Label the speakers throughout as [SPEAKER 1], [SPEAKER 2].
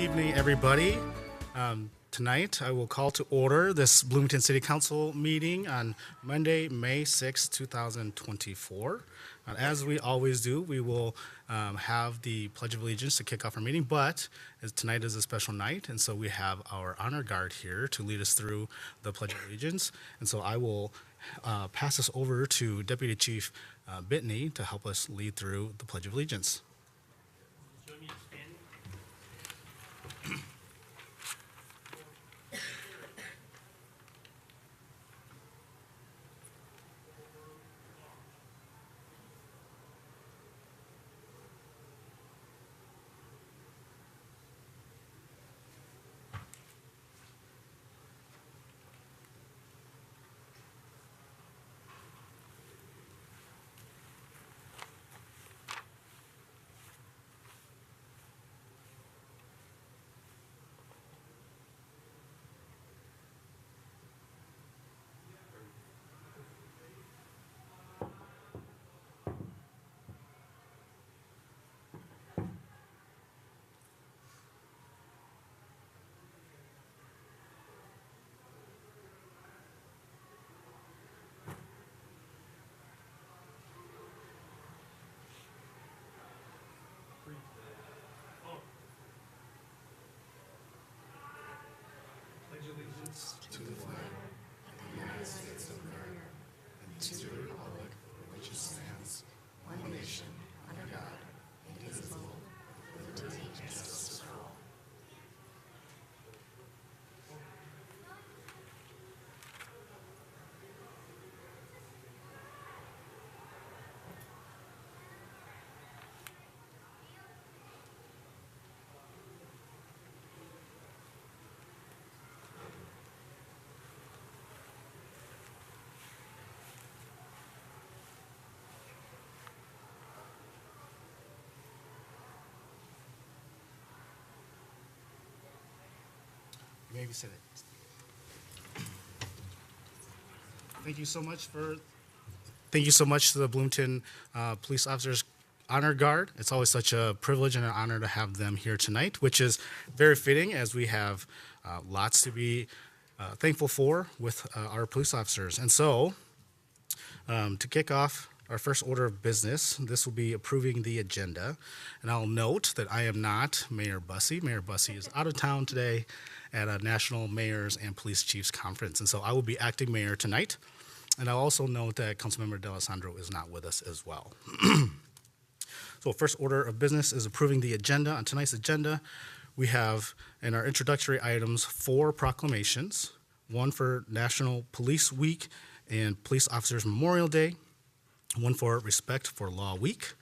[SPEAKER 1] evening, everybody. Tonight, I will call to order this Bloomington City Council meeting on Monday, May 6, 2024. As we always do, we will have the Pledge of Allegiance to kick off our meeting, but as tonight is a special night, and so we have our honor guard here to lead us through the Pledge of Allegiance. And so I will pass this over to Deputy Chief Bitney to help us lead through the Pledge of Allegiance.
[SPEAKER 2] To the flag of the United States of America and to the republic for which it stands, one nation, under God, indivisible, with liberty and justice for all.
[SPEAKER 1] You may be seated. Thank you so much to the Bloomington Police Officers Honor Guard. It's always such a privilege and an honor to have them here tonight, which is very fitting as we have lots to be thankful for with our police officers. And so, to kick off our first order of business, this will be approving the agenda. And I'll note that I am not Mayor Bussey. Mayor Bussey is out of town today at a National Mayors and Police Chiefs Conference. And so I will be acting mayor tonight. And I'll also note that Councilmember D'Alessandro is not with us as well. So first order of business is approving the agenda. On tonight's agenda, we have in our introductory items 4 proclamations, one for National Police Week and Police Officers Memorial Day, one for Respect for Law Week,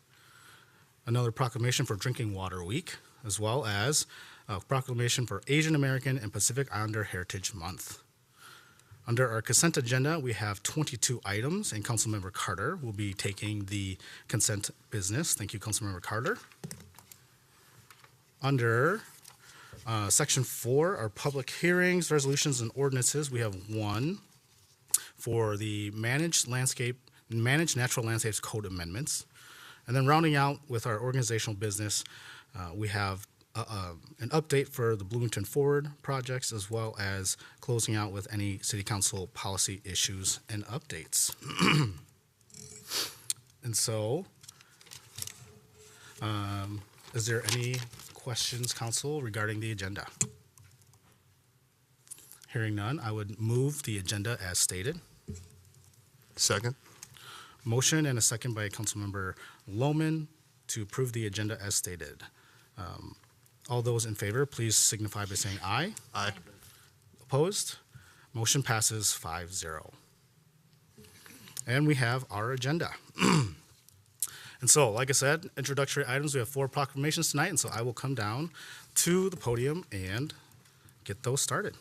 [SPEAKER 1] another proclamation for Drinking Water Week, as well as a proclamation for Asian American and Pacific Islander Heritage Month. Under our consent agenda, we have 22 items, and Councilmember Carter will be taking the consent business. Thank you, Councilmember Carter. Under Section 4, our public hearings, resolutions, and ordinances, we have one for the Managed Natural Landscapes Code amendments. And then rounding out with our organizational business, we have an update for the Bloomington Forward projects, as well as closing out with any City Council policy issues and updates. And so, is there any questions, Council, regarding the agenda? Hearing none, I would move the agenda as stated.
[SPEAKER 3] Second.
[SPEAKER 1] Motion and a second by Councilmember Lohman to approve the agenda as stated. All those in favor, please signify by saying aye.
[SPEAKER 3] Aye.
[SPEAKER 1] Opposed? Motion passes 5-0. And we have our agenda. And so, like I said, introductory items, we have 4 proclamations tonight, and so I will come down to the podium and get those started.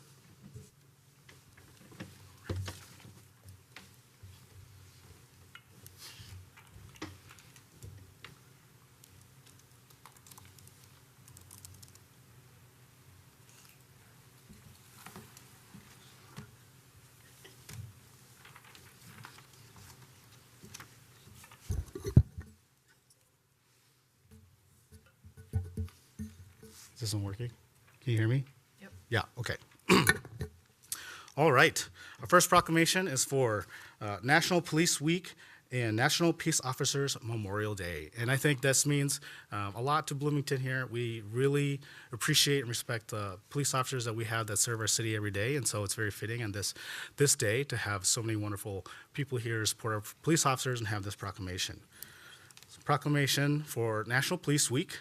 [SPEAKER 1] This isn't working? Can you hear me?
[SPEAKER 2] Yep.
[SPEAKER 1] Yeah, okay. All right. Our first proclamation is for National Police Week and National Peace Officers Memorial Day. And I think this means a lot to Bloomington here. We really appreciate and respect the police officers that we have that serve our city every day. And so it's very fitting on this day to have so many wonderful people here support our police officers and have this proclamation. Proclamation for National Police Week,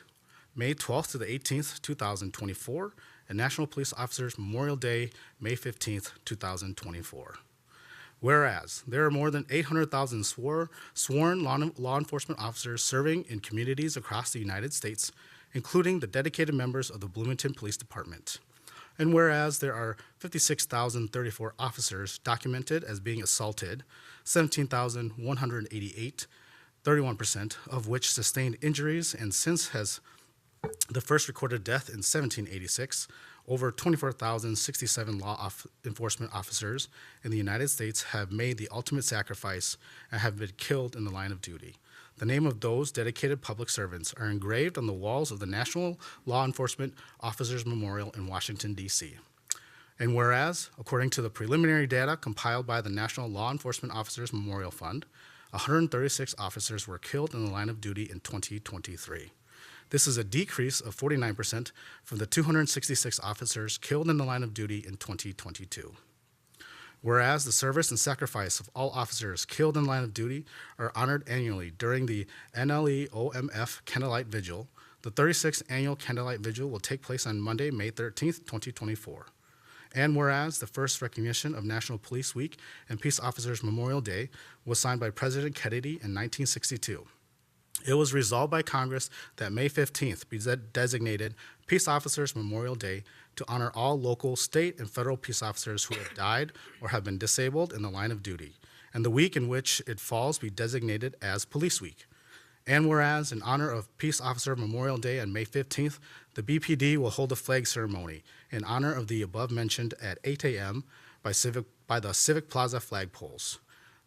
[SPEAKER 1] May 12th to the 18th, 2024, and National Police Officers Memorial Day, May 15th, 2024. Whereas there are more than 800,000 sworn law enforcement officers serving in communities across the United States, including the dedicated members of the Bloomington Police Department. And whereas there are 56,034 officers documented as being assaulted, 17,188, 31% of which sustained injuries, and since has the first recorded death in 1786, over 24,067 law enforcement officers in the United States have made the ultimate sacrifice and have been killed in the line of duty. The name of those dedicated public servants are engraved on the walls of the National Law Enforcement Officers Memorial in Washington, D.C. And whereas, according to the preliminary data compiled by the National Law Enforcement Officers Memorial Fund, 136 officers were killed in the line of duty in 2023. This is a decrease of 49% from the 266 officers killed in the line of duty in 2022. Whereas the service and sacrifice of all officers killed in the line of duty are honored annually during the NLE-OMF Candlelight Vigil, the 36th annual Candlelight Vigil will take place on Monday, May 13th, 2024. And whereas the first recognition of National Police Week and Peace Officers Memorial Day was signed by President Kennedy in 1962. It was resolved by Congress that May 15th be designated Peace Officers Memorial Day to honor all local, state, and federal peace officers who have died or have been disabled in the line of duty, and the week in which it falls be designated as Police Week. And whereas, in honor of Peace Officer Memorial Day on May 15th, the BPD will hold a flag ceremony in honor of the above mentioned at 8 a.m. by the Civic Plaza flagpoles.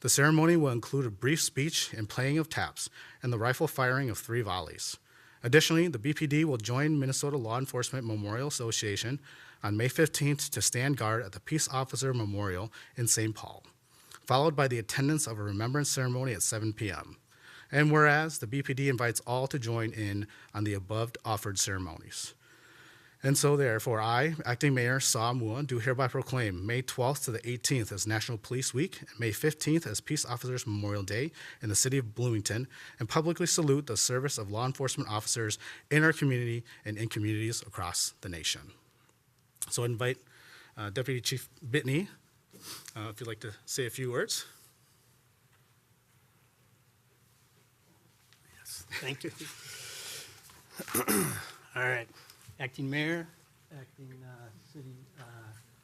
[SPEAKER 1] The ceremony will include a brief speech and playing of taps and the rifle firing of 3 volleys. Additionally, the BPD will join Minnesota Law Enforcement Memorial Association on May 15th to stand guard at the Peace Officer Memorial in St. Paul, followed by the attendance of a remembrance ceremony at 7 p.m. And whereas the BPD invites all to join in on the above offered ceremonies. And so therefore, I, Acting Mayor Saw Mua, do hereby proclaim May 12th to the 18th as National Police Week, and May 15th as Peace Officers Memorial Day in the city of Bloomington, and publicly salute the service of law enforcement officers in our community and in communities across the nation. So I invite Deputy Chief Bitney, if you'd like to say a few words.
[SPEAKER 4] Yes, thank you. All right. Acting Mayor, Acting City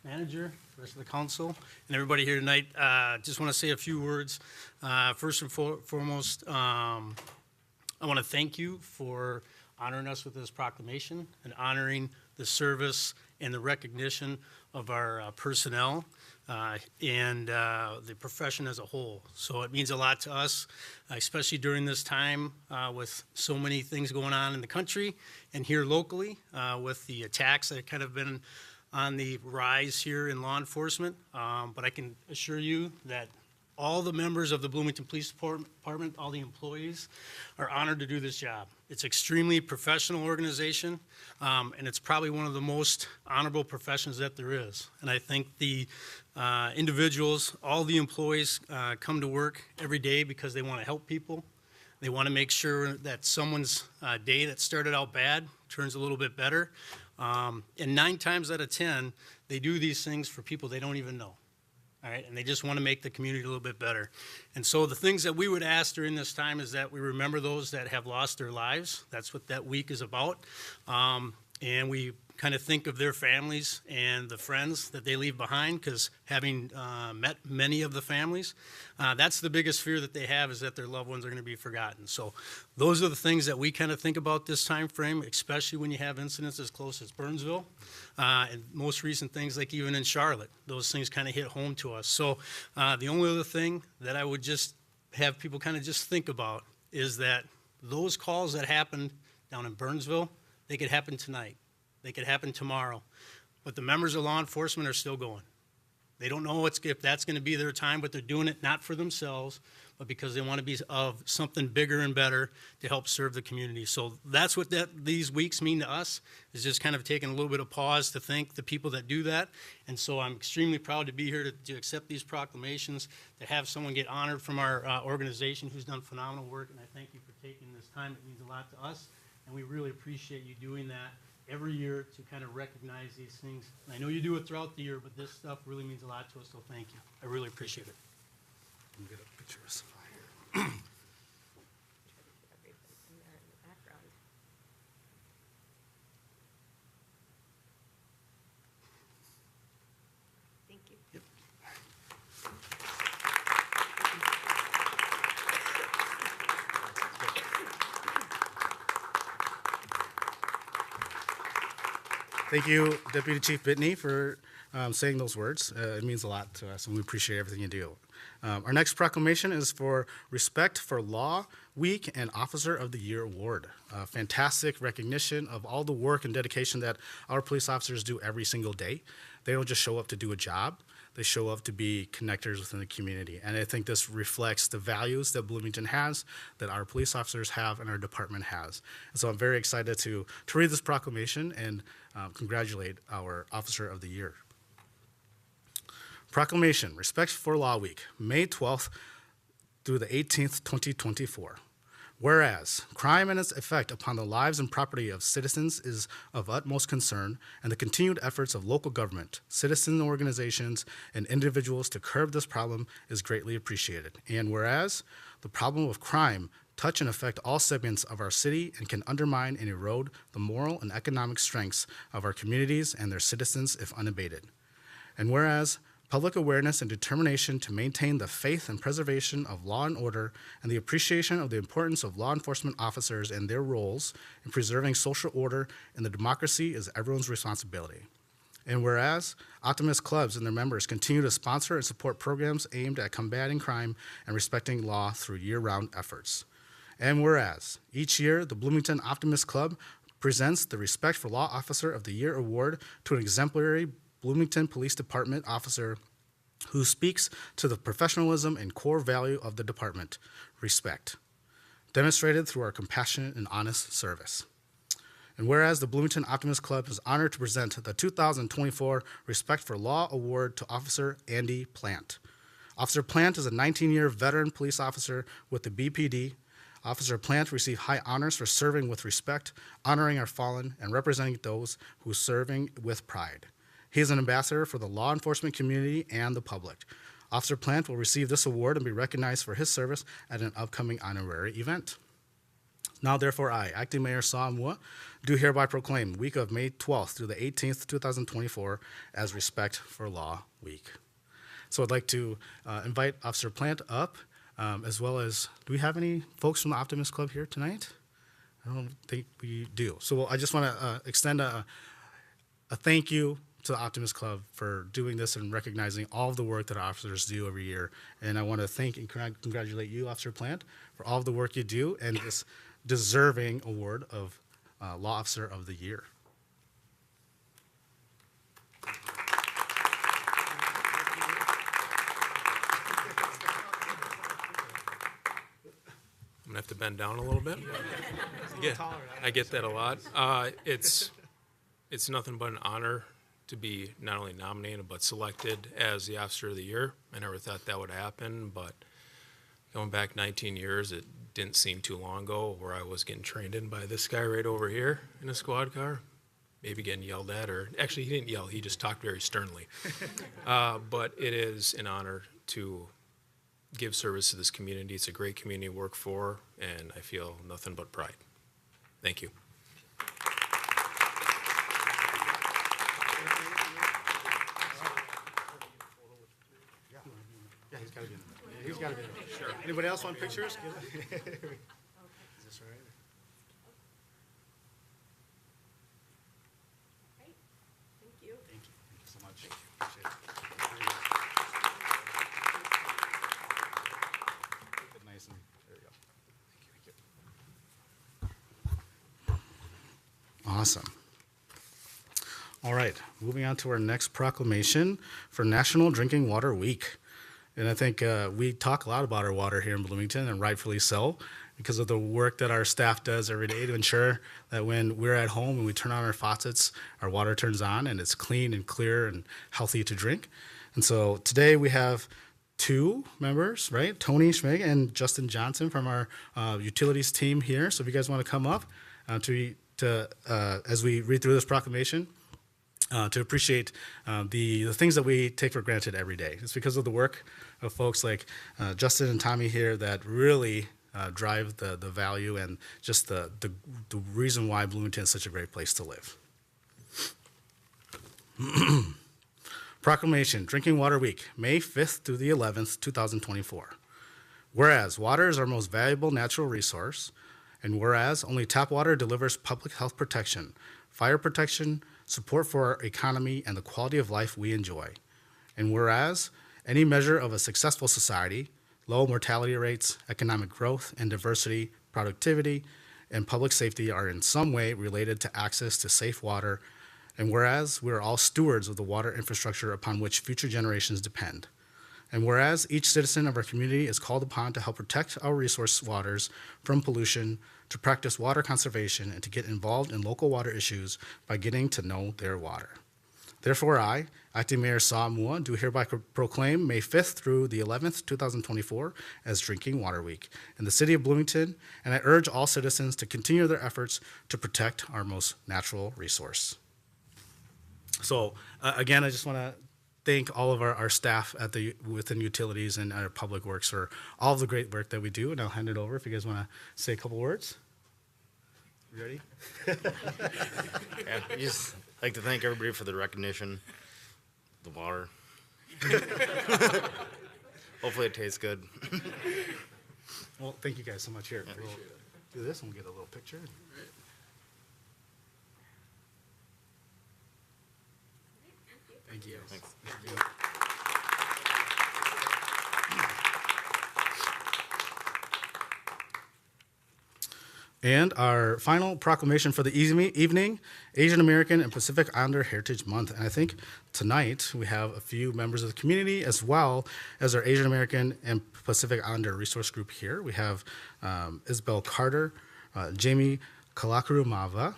[SPEAKER 4] Manager, rest of the council, and everybody here tonight. Just want to say a few words. First and foremost, I want to thank you for honoring us with this proclamation and honoring the service and the recognition of our personnel and the profession as a whole. So it means a lot to us, especially during this time with so many things going on in the country and here locally with the attacks that have kind of been on the rise here in law enforcement. But I can assure you that all the members of the Bloomington Police Department, all the employees, are honored to do this job. It's extremely professional organization, and it's probably one of the most honorable professions that there is. And I think the individuals, all the employees come to work every day because they want to help people. They want to make sure that someone's day that started out bad turns a little bit better. And 9 times out of 10, they do these things for people they don't even know. All right, and they just want to make the community a little bit better. And so the things that we would ask during this time is that we remember those that have lost their lives. That's what that week is about. And we kind of think of their families and the friends that they leave behind, because having met many of the families, that's the biggest fear that they have, is that their loved ones are going to be forgotten. So those are the things that we kind of think about this time frame, especially when you have incidents as close as Burnsville, and most recent things like even in Charlotte. Those things kind of hit home to us. So the only other thing that I would just have people kind of just think about is that those calls that happened down in Burnsville, they could happen tonight. They could happen tomorrow. But the members of law enforcement are still going. They don't know if that's going to be their time, but they're doing it not for themselves, but because they want to be of something bigger and better to help serve the community. So that's what these weeks mean to us, is just kind of taking a little bit of pause to thank the people that do that. And so I'm extremely proud to be here to accept these proclamations, to have someone get honored from our organization who's done phenomenal work. And I thank you for taking this time. It means a lot to us, and we really appreciate you doing that every year to kind of recognize these things. And I know you do it throughout the year, but this stuff really means a lot to us, so thank you. I really appreciate it.
[SPEAKER 1] Get up pictures.
[SPEAKER 2] Thank you.
[SPEAKER 1] Thank you, Deputy Chief Bitney, for saying those words. It means a lot to us, and we appreciate everything you do. Our next proclamation is for Respect for Law Week and Officer of the Year Award. Fantastic recognition of all the work and dedication that our police officers do every single day. They don't just show up to do a job. They show up to be connectors within the community. And I think this reflects the values that Bloomington has, that our police officers have, and our department has. And so I'm very excited to read this proclamation and congratulate our Officer of the Year. Proclamation, Respect for Law Week, May 12th through the 18th, 2024. Whereas crime and its effect upon the lives and property of citizens is of utmost concern, and the continued efforts of local government, citizen organizations, and individuals to curb this problem is greatly appreciated. And whereas the problem of crime touch and affect all segments of our city and can undermine and erode the moral and economic strengths of our communities and their citizens if unabated. And whereas public awareness and determination to maintain the faith and preservation of law and order, and the appreciation of the importance of law enforcement officers and their roles in preserving social order and the democracy is everyone's responsibility. And whereas Optimist clubs and their members continue to sponsor and support programs aimed at combating crime and respecting law through year-round efforts. And whereas each year the Bloomington Optimist Club presents the Respect for Law Officer of the Year Award to an exemplary Bloomington Police Department officer who speaks to the professionalism and core value of the department, respect, demonstrated through our compassionate and honest service. And whereas the Bloomington Optimist Club is honored to present the 2024 Respect for Law Award to Officer Andy Plant. Officer Plant is a 19-year veteran police officer with the BPD. Officer Plant received high honors for serving with respect, honoring our fallen, and representing those who are serving with pride. He is an ambassador for the law enforcement community and the public. Officer Plant will receive this award and be recognized for his service at an upcoming honorary event. Now, therefore, I, Acting Mayor Saw Mua, do hereby proclaim the week of May 12th through the 18th, 2024 as Respect for Law Week. So I'd like to invite Officer Plant up, as well as, do we have any folks from the Optimist Club here tonight? I don't think we do. So I just want to extend a thank you to the Optimist Club for doing this and recognizing all of the work that our officers do every year. And I want to thank and congratulate you, Officer Plant, for all of the work you do and this deserving award of Law Officer of the Year.
[SPEAKER 5] I'm gonna have to bend down a little bit. Yeah, I get that a lot. It's nothing but an honor to be not only nominated but selected as the Officer of the Year. I never thought that would happen, but going back 19 years, it didn't seem too long ago where I was getting trained in by this guy right over here in a squad car, maybe getting yelled at, or actually he didn't yell, he just talked very sternly. But it is an honor to give service to this community. It's a great community to work for, and I feel nothing but pride. Thank you.
[SPEAKER 1] Yeah, he's got to be in there. He's got to be in there. Sure. Anybody else want pictures? Is this all right?
[SPEAKER 2] Great. Thank you.
[SPEAKER 1] Thank you. Thank you so much. Appreciate it. Keep it nice and there we go. Thank you. Awesome. All right, moving on to our next proclamation for National Drinking Water Week. And I think we talk a lot about our water here in Bloomington, and rightfully so, because of the work that our staff does every day to ensure that when we're at home and we turn on our faucets, our water turns on and it's clean and clear and healthy to drink. And so today we have two members, right? Tony Schmig and Justin Johnson from our utilities team here. So if you guys want to come up as we read through this proclamation, to appreciate the things that we take for granted every day. It's because of the work of folks like Justin and Tommy here that really drive the value and just the reason why Bloomington is such a great place to live. Proclamation, Drinking Water Week, May 5th through the 11th, 2024. Whereas water is our most valuable natural resource, and whereas only tap water delivers public health protection, fire protection, support for our economy, and the quality of life we enjoy. And whereas any measure of a successful society, low mortality rates, economic growth, and diversity, productivity, and public safety are in some way related to access to safe water. And whereas we are all stewards of the water infrastructure upon which future generations depend. And whereas each citizen of our community is called upon to help protect our resource waters from pollution, to practice water conservation, and to get involved in local water issues by getting to know their water. Therefore, I, Acting Mayor Saw Mua, do hereby proclaim May 5th through the 11th, 2024 as Drinking Water Week in the city of Bloomington, and I urge all citizens to continue their efforts to protect our most natural resource. So, again, I just want to thank all of our staff within utilities and our public works for all of the great work that we do. And I'll hand it over if you guys want to say a couple words. You ready?
[SPEAKER 6] Yeah, we just like to thank everybody for the recognition, the water. Hopefully it tastes good.
[SPEAKER 1] Well, thank you guys so much. Here, we'll do this and we'll get a little picture. Thank you.
[SPEAKER 6] Thanks.
[SPEAKER 1] And our final proclamation for the evening, Asian American and Pacific Islander Heritage Month. And I think tonight we have a few members of the community as well as our Asian American and Pacific Islander resource group here. We have Isabel Carter, Jamie Kalakurumava,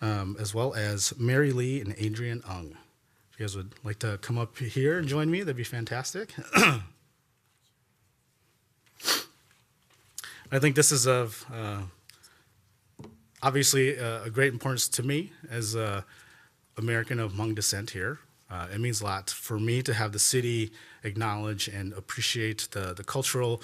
[SPEAKER 1] as well as Mary Lee and Adrian Ung. If you guys would like to come up here and join me, that'd be fantastic. I think this is of obviously a great importance to me as an American of Hmong descent here. It means a lot for me to have the city acknowledge and appreciate the cultural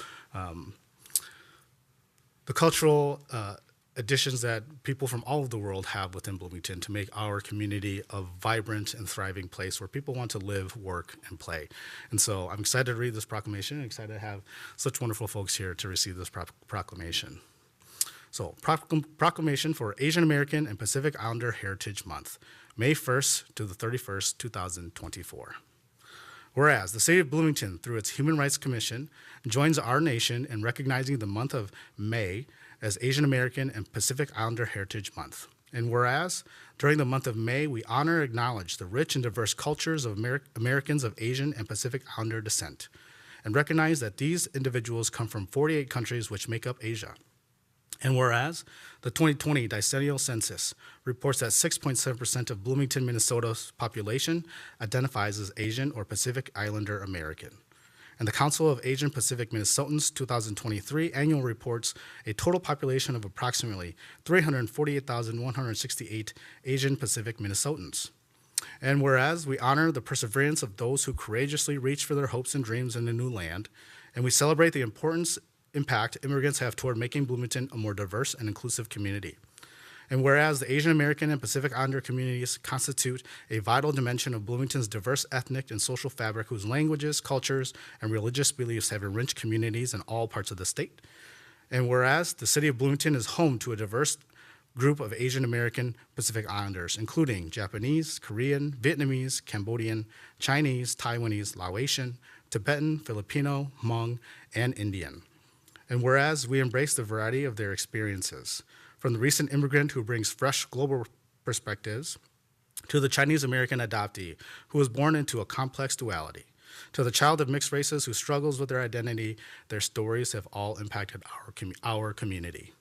[SPEAKER 1] additions that people from all over the world have within Bloomington to make our community a vibrant and thriving place where people want to live, work, and play. And so I'm excited to read this proclamation and excited to have such wonderful folks here to receive this proclamation. So, proclamation for Asian American and Pacific Islander Heritage Month, May 1st to the 31st, 2024. Whereas the City of Bloomington, through its Human Rights Commission, joins our nation in recognizing the month of May as Asian American and Pacific Islander Heritage Month. And whereas during the month of May, we honor and acknowledge the rich and diverse cultures of Americans of Asian and Pacific Islander descent, and recognize that these individuals come from 48 countries which make up Asia. And whereas the 2020 decennial census reports that 6.7% of Bloomington, Minnesota's population identifies as Asian or Pacific Islander American. And the Council of Asian Pacific Minnesotans 2023 annual reports a total population of approximately 348,168 Asian Pacific Minnesotans. And whereas we honor the perseverance of those who courageously reach for their hopes and dreams in a new land, and we celebrate the impact immigrants have toward making Bloomington a more diverse and inclusive community. And whereas the Asian American and Pacific Islander communities constitute a vital dimension of Bloomington's diverse ethnic and social fabric whose languages, cultures, and religious beliefs have enriched communities in all parts of the state. And whereas the city of Bloomington is home to a diverse group of Asian American Pacific Islanders, including Japanese, Korean, Vietnamese, Cambodian, Chinese, Taiwanese, Laotian, Tibetan, Filipino, Hmong, and Indian. And whereas we embrace the variety of their experiences, from the recent immigrant who brings fresh global perspectives To the Chinese American adoptee who was born into a complex duality. To the child of mixed races who struggles with their identity, their stories have all impacted our community.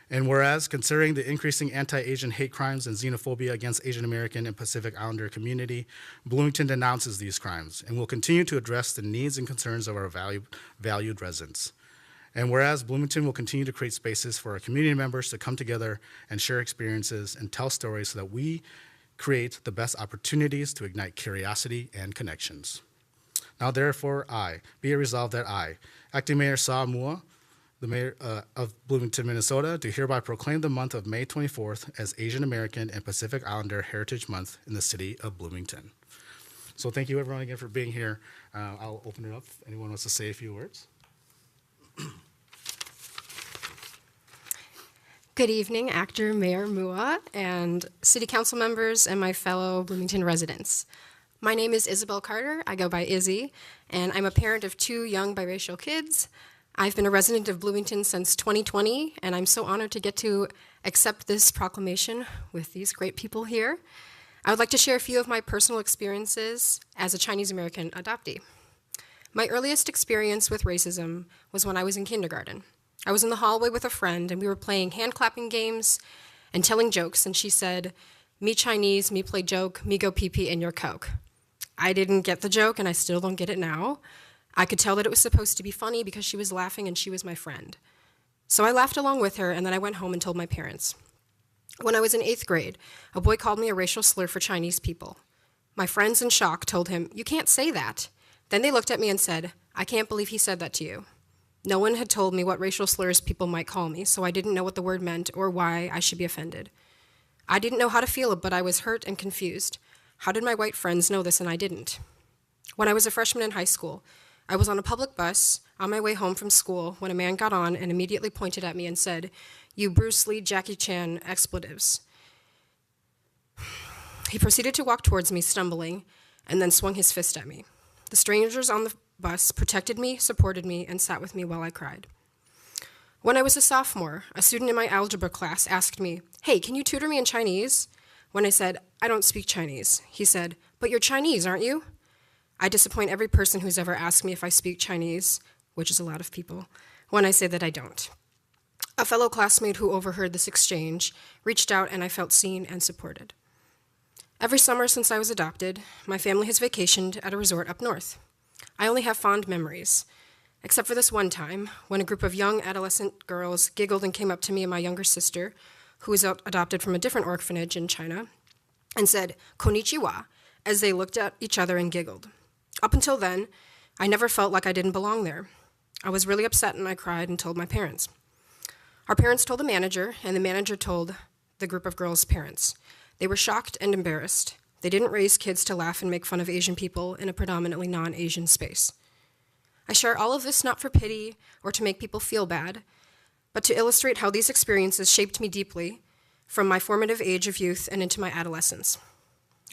[SPEAKER 1] And whereas, considering the increasing anti-Asian hate crimes and xenophobia against Asian American and Pacific Islander community, Bloomington denounces these crimes and will continue to address the needs and concerns of our valued residents. And whereas, Bloomington will continue to create spaces for our community members to come together and share experiences and tell stories so that we create the best opportunities to ignite curiosity and connections. Now therefore, be it resolved that I, Acting Mayor Sa Mua, the Mayor of Bloomington, Minnesota, do hereby proclaim the month of May 24th as Asian American and Pacific Islander Heritage Month in the city of Bloomington. So thank you everyone again for being here. I'll open it up if anyone wants to say a few words.
[SPEAKER 7] Good evening, Actor Mayor Mua and City Council members and my fellow Bloomington residents. My name is Isabel Carter. I go by Izzy, and I'm a parent of 2 young biracial kids. I've been a resident of Bloomington since 2020, and I'm so honored to get to accept this proclamation with these great people here. I would like to share a few of my personal experiences as a Chinese American adoptee. My earliest experience with racism was when I was in kindergarten. I was in the hallway with a friend, and we were playing hand-clapping games and telling jokes, and she said, "Me Chinese, me play joke, me go pee-pee in your Coke." I didn't get the joke, and I still don't get it now. I could tell that it was supposed to be funny because she was laughing and she was my friend. So I laughed along with her, and then I went home and told my parents. When I was in 8th grade, a boy called me a racial slur for Chinese people. My friends in shock told him, "You can't say that." Then they looked at me and said, "I can't believe he said that to you." No one had told me what racial slurs people might call me, so I didn't know what the word meant or why I should be offended. I didn't know how to feel, but I was hurt and confused. How did my white friends know this and I didn't? When I was a freshman in high school, I was on a public bus on my way home from school when a man got on and immediately pointed at me and said, "You Bruce Lee, Jackie Chan expletives." He proceeded to walk towards me, stumbling, and then swung his fist at me. The strangers on the bus protected me, supported me, and sat with me while I cried. When I was a sophomore, a student in my algebra class asked me, "Hey, can you tutor me in Chinese?" When I said, "I don't speak Chinese," he said, "But you're Chinese, aren't you?" I disappoint every person who's ever asked me if I speak Chinese, which is a lot of people, when I say that I don't. A fellow classmate who overheard this exchange reached out, and I felt seen and supported. Every summer since I was adopted, my family has vacationed at a resort up north. I only have fond memories, except for this one time when a group of young adolescent girls giggled and came up to me and my younger sister, who was adopted from a different orphanage in China, and said, "Konnichiwa," as they looked at each other and giggled. Up until then, I never felt like I didn't belong there. I was really upset and I cried and told my parents. Our parents told the manager, and the manager told the group of girls' parents. They were shocked and embarrassed. They didn't raise kids to laugh and make fun of Asian people in a predominantly non-Asian space. I share all of this not for pity or to make people feel bad, but to illustrate how these experiences shaped me deeply from my formative age of youth and into my adolescence.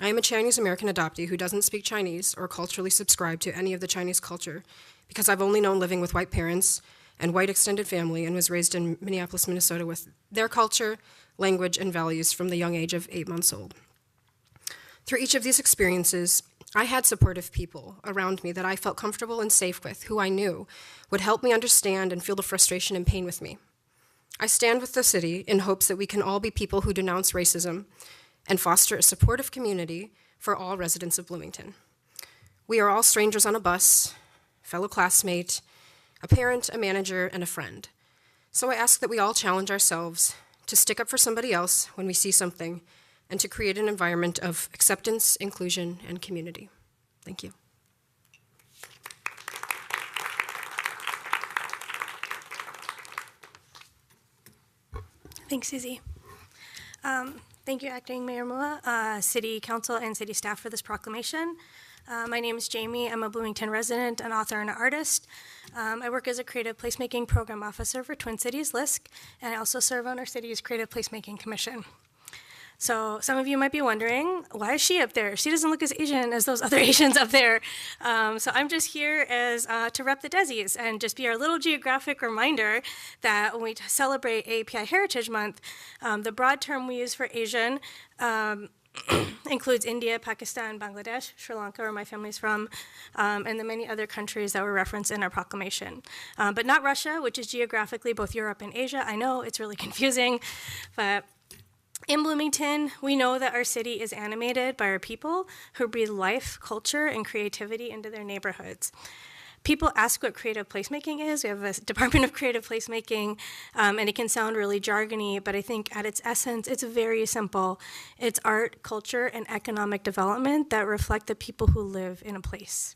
[SPEAKER 7] I am a Chinese American adoptee who doesn't speak Chinese or culturally subscribe to any of the Chinese culture because I've only known living with white parents and white extended family and was raised in Minneapolis, Minnesota with their culture, language, and values from the young age of 8 months old. Through each of these experiences, I had supportive people around me that I felt comfortable and safe with, who I knew would help me understand and feel the frustration and pain with me. I stand with the city in hopes that we can all be people who denounce racism and foster a supportive community for all residents of Bloomington. We are all strangers on a bus, fellow classmate, a parent, a manager, and a friend. So I ask that we all challenge ourselves to stick up for somebody else when we see something and to create an environment of acceptance, inclusion, and community. Thank you.
[SPEAKER 2] Thanks, Susie. Thank you, Acting Mayor Mua, City Council, and City staff for this proclamation. My name is Jamie. I'm a Bloomington resident, an author, and an artist. I work as a creative placemaking program officer for Twin Cities LISC, and I also serve on our city's Creative Placemaking Commission. So some of you might be wondering, why is she up there? She doesn't look as Asian as those other Asians up there. So I'm just here as to rep the Desi's and just be our little geographic reminder that when we celebrate API Heritage Month, the broad term we use for Asian
[SPEAKER 8] includes India, Pakistan, Bangladesh, Sri Lanka, where my family's from, and the many other countries that were referenced in our proclamation. But not Russia, which is geographically both Europe and Asia. I know it's really confusing, but in Bloomington, we know that our city is animated by our people who breathe life, culture, and creativity into their neighborhoods. People ask what creative placemaking is. We have a Department of Creative Placemaking, and it can sound really jargony, but I think at its essence, it's very simple. It's art, culture, and economic development that reflect the people who live in a place.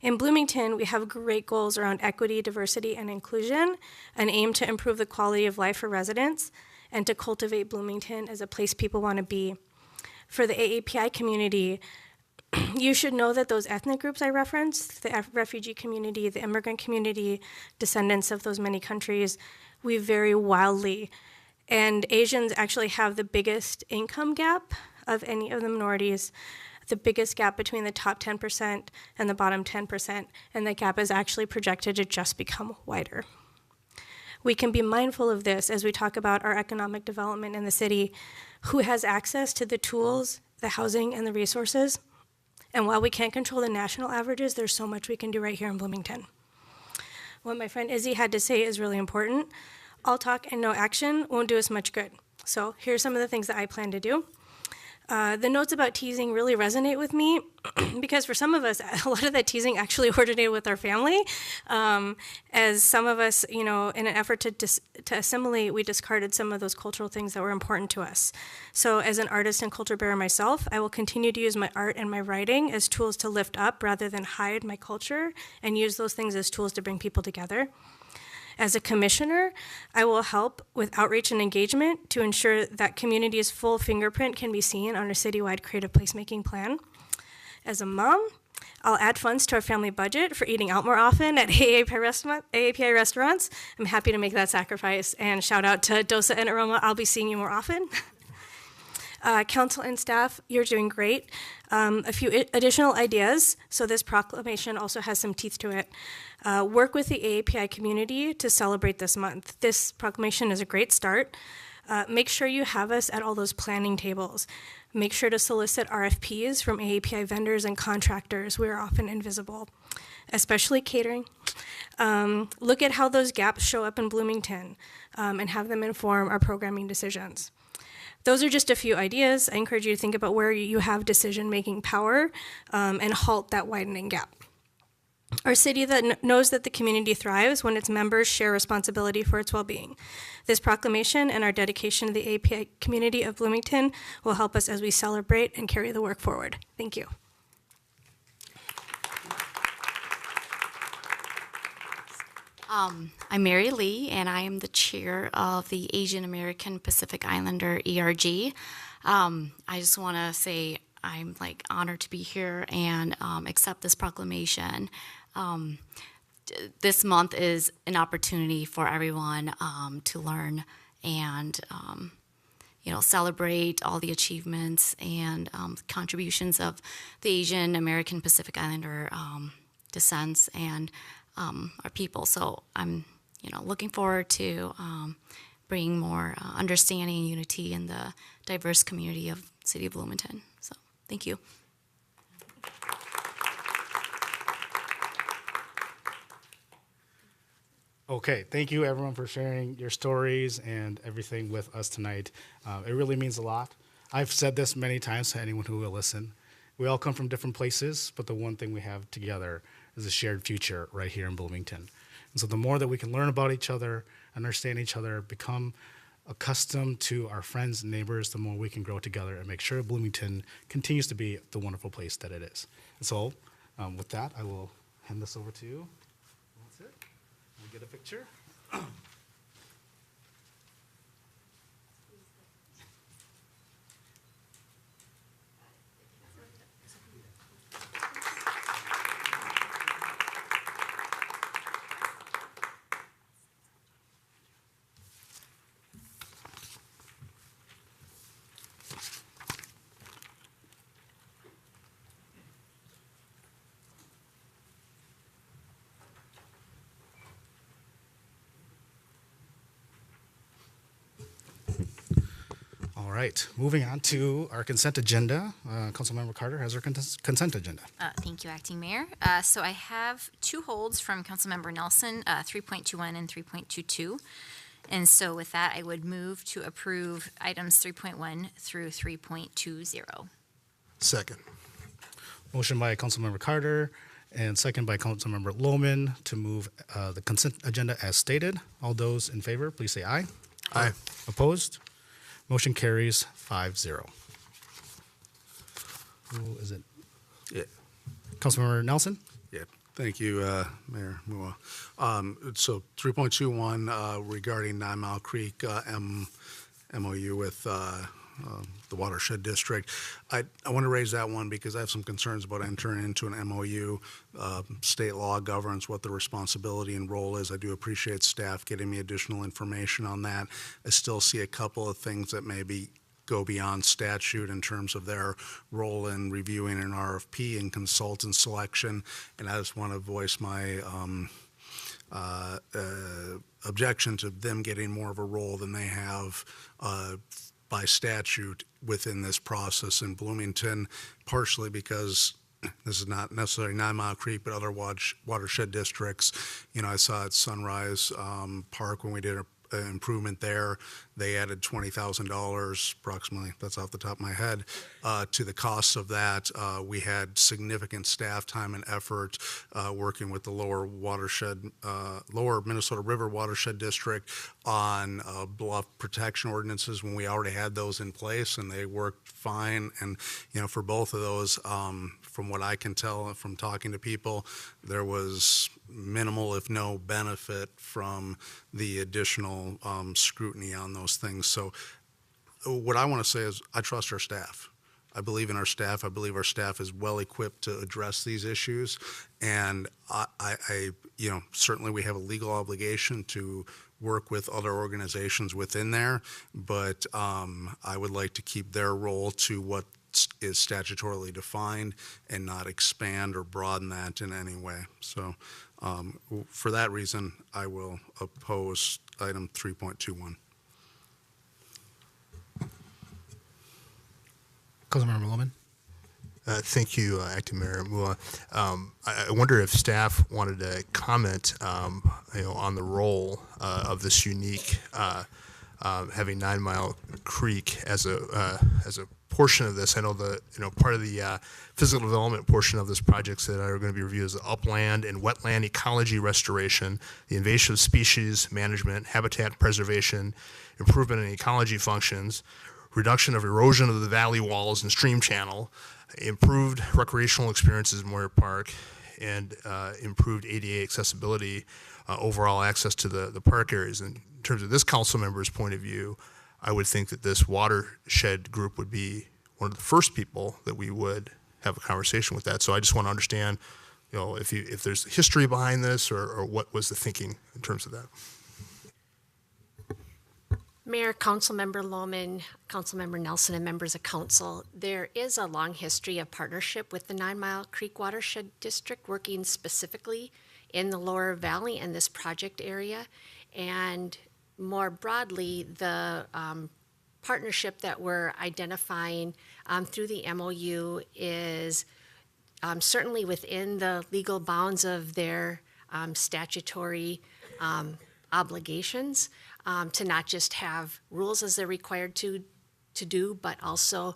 [SPEAKER 8] In Bloomington, we have great goals around equity, diversity, and inclusion, an aim to improve the quality of life for residents, and to cultivate Bloomington as a place people want to be. For the AAPI community, you should know that those ethnic groups I referenced, the refugee community, the immigrant community, descendants of those many countries, we vary wildly. And Asians actually have the biggest income gap of any of the minorities, the biggest gap between the top 10% and the bottom 10%, and that gap is actually projected to just become wider. We can be mindful of this as we talk about our economic development in the city, who has access to the tools, the housing, and the resources. And while we can't control the national averages, there's so much we can do right here in Bloomington. What my friend Izzy had to say is really important. All talk and no action won't do us much good. So here's some of the things that I plan to do. The notes about teasing really resonate with me because for some of us, a lot of that teasing actually originated with our family. As some of us, in an effort to assimilate, we discarded some of those cultural things that were important to us. So as an artist and culture bearer myself, I will continue to use my art and my writing as tools to lift up rather than hide my culture and use those things as tools to bring people together. As a commissioner, I will help with outreach and engagement to ensure that community's full fingerprint can be seen on our citywide creative placemaking plan. As a mom, I'll add funds to our family budget for eating out more often at AAPI restaurants. I'm happy to make that sacrifice, and shout out to Dosa and Aroma. I'll be seeing you more often. Council and staff, you're doing great. A few additional ideas, so this proclamation also has some teeth to it. Work with the AAPI community to celebrate this month. This proclamation is a great start. Make sure you have us at all those planning tables. Make sure to solicit RFPs from AAPI vendors and contractors. We are often invisible, especially catering. Look at how those gaps show up in Bloomington and have them inform our programming decisions. Those are just a few ideas. I encourage you to think about where you have decision-making power and halt that widening gap. Our city that knows that the community thrives when its members share responsibility for its well-being. This proclamation and our dedication to the API community of Bloomington will help us as we celebrate and carry the work forward. Thank you.
[SPEAKER 2] I'm Mary Lee, and I am the chair of the Asian American Pacific Islander ERG. I just want to say I'm honored to be here and accept this proclamation. This month is an opportunity for everyone to learn and celebrate all the achievements and contributions of the Asian American Pacific Islander descents and our people. So I'm looking forward to bringing more understanding and unity in the diverse community of the city of Bloomington. So thank you.
[SPEAKER 1] Okay, thank you everyone for sharing your stories and everything with us tonight. It really means a lot. I've said this many times to anyone who will listen. We all come from different places, but the one thing we have together is a shared future right here in Bloomington. And so the more that we can learn about each other, understand each other, become accustomed to our friends and neighbors, the more we can grow together and make sure Bloomington continues to be the wonderful place that it is. And so with that, I will hand this over to you. That's it. We'll get a picture. All right, moving on to our consent agenda. Councilmember Carter has our consent agenda.
[SPEAKER 2] Thank you, Acting Mayor. So I have two holds from Councilmember Nelson, 3.21 and 3.22. And so with that, I would move to approve items 3.1 through 3.20.
[SPEAKER 3] Second.
[SPEAKER 1] Motion by Councilmember Carter and second by Councilmember Lohman to move the consent agenda as stated. All those in favor, please say aye.
[SPEAKER 3] Aye.
[SPEAKER 1] Opposed? Motion carries 5-0. Who is it?
[SPEAKER 9] Yeah.
[SPEAKER 1] Councilmember Nelson?
[SPEAKER 9] Yeah, thank you, Mayor Mua. So 3.21 regarding 9 Mile Creek MOU with the Watershed District. I want to raise that one because I have some concerns about entering into an MOU. State law governs what the responsibility and role is. I do appreciate staff getting me additional information on that. I still see a couple of things that maybe go beyond statute in terms of their role in reviewing an RFP and consultant selection. And I just want to voice my objection to them getting more of a role than they have by statute within this process in Bloomington, partially because this is not necessarily 9 Mile Creek, but other watershed districts. You know, I saw at Sunrise Park when we did an improvement there, they added $20,000 approximately, that's off the top of my head, to the costs of that. We had significant staff time and effort working with the lower Minnesota River Watershed District on bluff protection ordinances when we already had those in place, and they worked fine. And, you know, for both of those, from what I can tell from talking to people, there was minimal, if no, benefit from the additional scrutiny on those things. So what I want to say is I trust our staff. I believe in our staff. I believe our staff is well equipped to address these issues. And I you know, certainly we have a legal obligation to work with other organizations within there, but I would like to keep their role to what is statutorily defined and not expand or broaden that in any way. So for that reason, I will oppose item 3.21.
[SPEAKER 1] Councilmember Lohman?
[SPEAKER 3] Thank you, Acting Mayor Mua. I wonder if staff wanted to comment, on the role of this unique having 9 Mile Creek as a portion of this. I know part of the physical development portion of this project that are going to be reviewed is the upland and wetland ecology restoration, the invasive species management, habitat preservation, improvement in ecology functions, reduction of erosion of the valley walls and stream channel, improved recreational experiences in Moyer Park, and improved ADA accessibility, overall access to the park areas. And in terms of this council member's point of view, I would think that this watershed group would be one of the first people that we would have a conversation with that. So I just want to understand, if there's history behind this or what was the thinking in terms of that.
[SPEAKER 10] Mayor, Councilmember Lohman, Councilmember Nelson, and members of council, there is a long history of partnership with the 9 Mile Creek Watershed District, working specifically in the lower valley and this project area. And more broadly, the partnership that we're identifying through the MOU is certainly within the legal bounds of their statutory obligations, to not just have rules as they're required to do, but also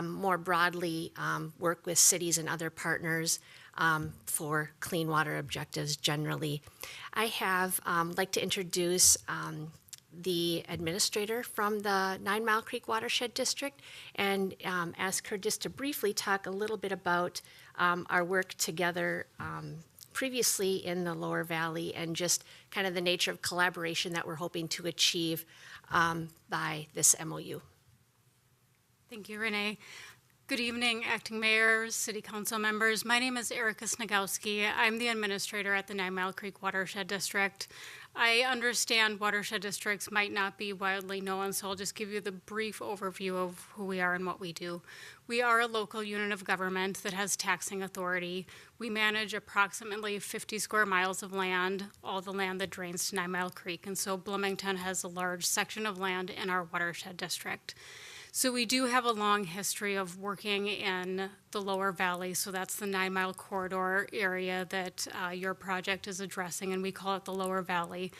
[SPEAKER 10] more broadly work with cities and other partners for clean water objectives generally. I have like to introduce the administrator from the 9 Mile Creek Watershed District and ask her just to briefly talk a little bit about our work together previously in the lower valley and just kind of the nature of collaboration that we're hoping to achieve by this MOU.
[SPEAKER 11] Thank you, Renee. Good evening, Acting Mayors, City Council members. My name is Erica Snagowski. I'm the administrator at the 9 Mile Creek Watershed District. I understand watershed districts might not be widely known, so I'll just give you the brief overview of who we are and what we do. We are a local unit of government that has taxing authority. We manage approximately 50 square miles of land, all the land that drains to 9 Mile Creek, and so Bloomington has a large section of land in our watershed district. So we do have a long history of working in the lower valley. So that's the 9 Mile corridor area that your project is addressing, and we call it the lower valley.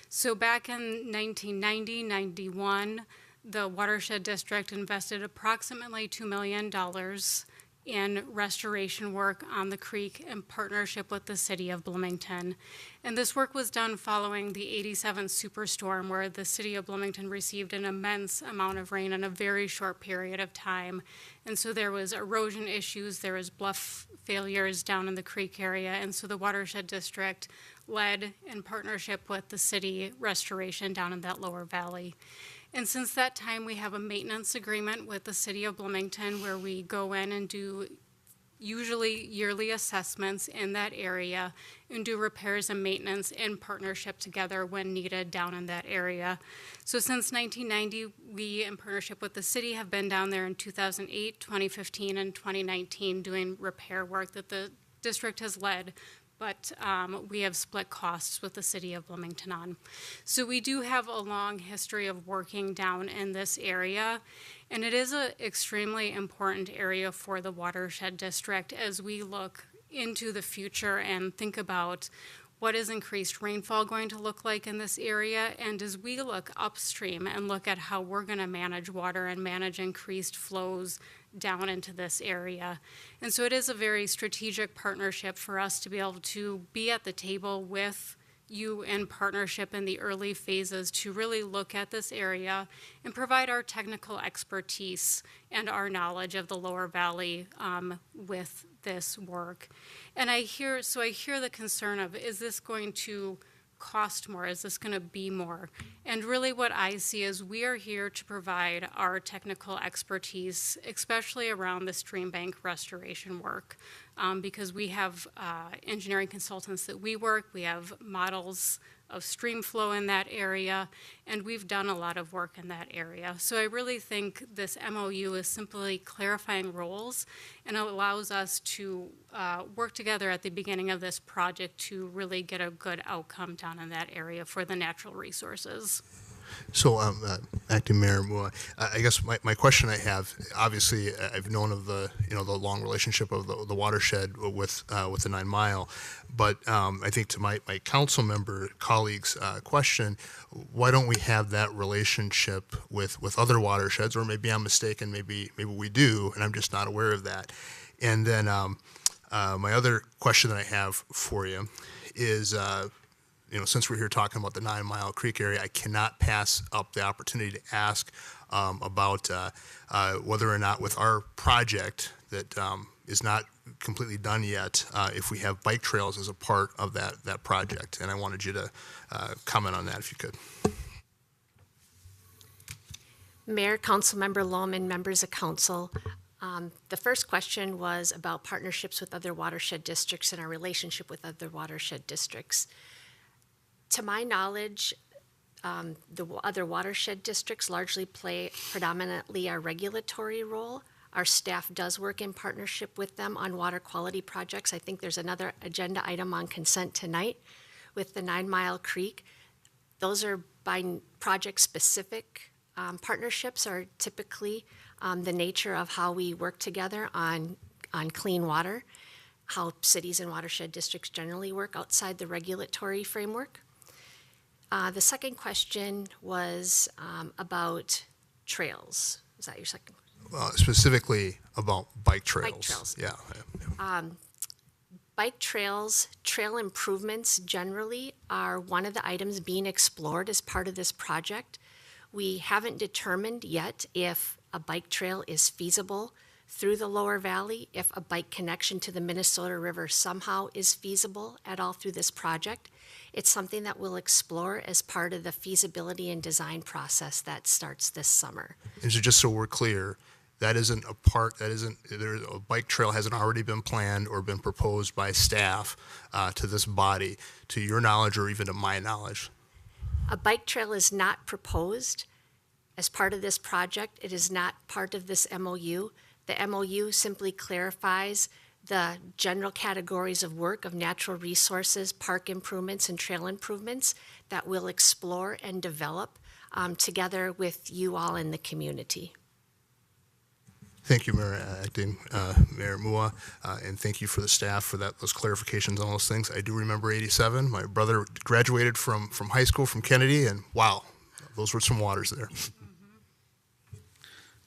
[SPEAKER 11] So back in 1990-91, the Watershed District invested approximately $2 million in restoration work on the creek in partnership with the city of Bloomington. And this work was done following the 87 superstorm, where the city of Bloomington received an immense amount of rain in a very short period of time. And so there was erosion issues, there was bluff failures down in the creek area, and so the Watershed District led in partnership with the city restoration down in that lower valley. And since that time, we have a maintenance agreement with the city of Bloomington where we go in and do usually yearly assessments in that area and do repairs and maintenance in partnership together when needed down in that area. So since 1990, we, in partnership with the city, have been down there in 2008, 2015, and 2019 doing repair work that the district has led, but we have split costs with the city of Bloomington on. So we do have a long history of working down in this area, and it is an extremely important area for the Watershed District as we look into the future and think about what is increased rainfall going to look like in this area, and as we look upstream and look at how we're going to manage water and manage increased flows down into this area. And so it is a very strategic partnership for us to be able to be at the table with you in partnership in the early phases to really look at this area and provide our technical expertise and our knowledge of the lower valley with this work. And I hear the concern of, is this going to cost more? Is this going to be more? And really what I see is we are here to provide our technical expertise, especially around the stream bank restoration work, because we have engineering consultants that we work, we have models of stream flow in that area, and we've done a lot of work in that area. So I really think this MOU is simply clarifying roles, and it allows us to work together at the beginning of this project to really get a good outcome down in that area for the natural resources.
[SPEAKER 3] So, Acting Mayor Mua, I guess my question I have, obviously, I've known of the the long relationship of the watershed with the 9 Mile, but I think to my council member colleagues' question, why don't we have that relationship with other watersheds? Or maybe I'm mistaken, maybe we do, and I'm just not aware of that. And then my other question that I have for you is. Since we're here talking about the 9 Mile Creek area, I cannot pass up the opportunity to ask about whether or not with our project that is not completely done yet, if we have bike trails as a part of that project. And I wanted you to comment on that if you could.
[SPEAKER 10] Mayor, Councilmember Lohman, members of council. The first question was about partnerships with other watershed districts and our relationship with other watershed districts. To my knowledge, the other watershed districts largely play predominantly a regulatory role. Our staff does work in partnership with them on water quality projects. I think there's another agenda item on consent tonight with the 9 Mile Creek. Those are by project specific. Partnerships are typically the nature of how we work together on clean water, how cities and watershed districts generally work outside the regulatory framework. The second question was about trails. Was that your second question?
[SPEAKER 3] Specifically about bike trails.
[SPEAKER 10] Bike trails.
[SPEAKER 3] Yeah.
[SPEAKER 10] Bike trails, trail improvements generally are one of the items being explored as part of this project. We haven't determined yet if a bike trail is feasible through the lower valley, if a bike connection to the Minnesota River somehow is feasible at all through this project. It's something that we'll explore as part of the feasibility and design process that starts this summer.
[SPEAKER 3] And so just so we're clear, a bike trail hasn't already been planned or been proposed by staff to this body, to your knowledge or even to my knowledge?
[SPEAKER 10] A bike trail is not proposed as part of this project. It is not part of this MOU. The MOU simply clarifies the general categories of work of natural resources, park improvements, and trail improvements that we'll explore and develop together with you all in the community.
[SPEAKER 3] Thank you, Mayor, Acting Mayor Mua, and thank you for the staff for those clarifications on those things. I do remember '87. My brother graduated from high school from Kennedy, and wow, those were some waters there.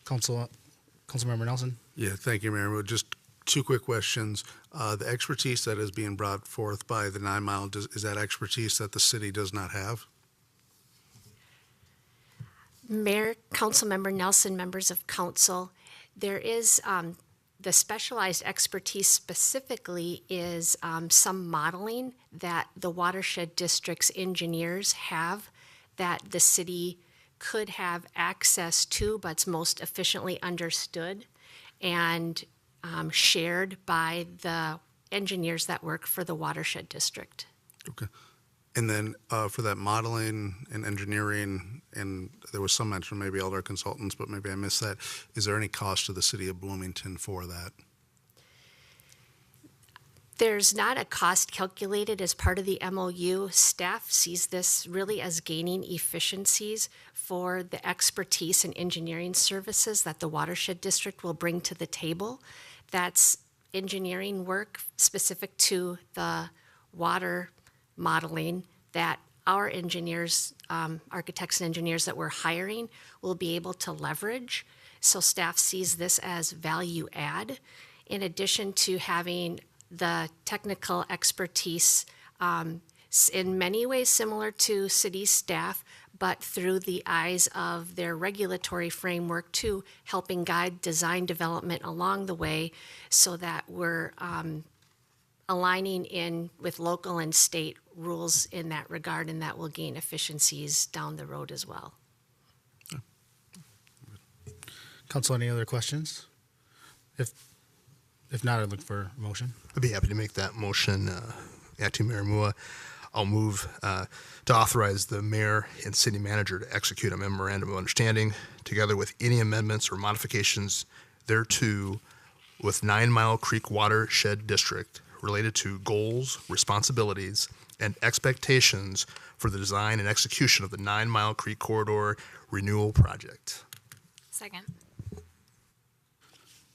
[SPEAKER 1] Councilmember Nelson.
[SPEAKER 9] Yeah, thank you, Mayor. Just two quick questions. The expertise that is being brought forth by the 9 Mile, is that expertise that the city does not have?
[SPEAKER 10] Mayor, Councilmember Nelson, members of council, there is the specialized expertise specifically is some modeling that the watershed district's engineers have that the city could have access to, but's most efficiently understood and shared by the engineers that work for the watershed district.
[SPEAKER 9] Okay. And then for that modeling and engineering, and there was some mention maybe elder consultants, but maybe I missed that. Is there any cost to the city of Bloomington for that?
[SPEAKER 10] There's not a cost calculated as part of the MOU. Staff sees this really as gaining efficiencies for the expertise and engineering services that the watershed district will bring to the table. That's engineering work specific to the water modeling that our engineers, architects and engineers that we're hiring will be able to leverage. So staff sees this as value add, in addition to having the technical expertise in many ways similar to city staff, but through the eyes of their regulatory framework too, helping guide design development along the way so that we're aligning in with local and state rules in that regard, and that will gain efficiencies down the road as well.
[SPEAKER 1] Council, any other questions? If not, I'd look for a motion.
[SPEAKER 3] I'd be happy to make that motion, Acting Mayor Mua. I'll move to authorize the mayor and city manager to execute a memorandum of understanding together with any amendments or modifications thereto with 9 Mile Creek Watershed District related to goals, responsibilities, and expectations for the design and execution of the 9 Mile Creek Corridor Renewal Project.
[SPEAKER 2] Second.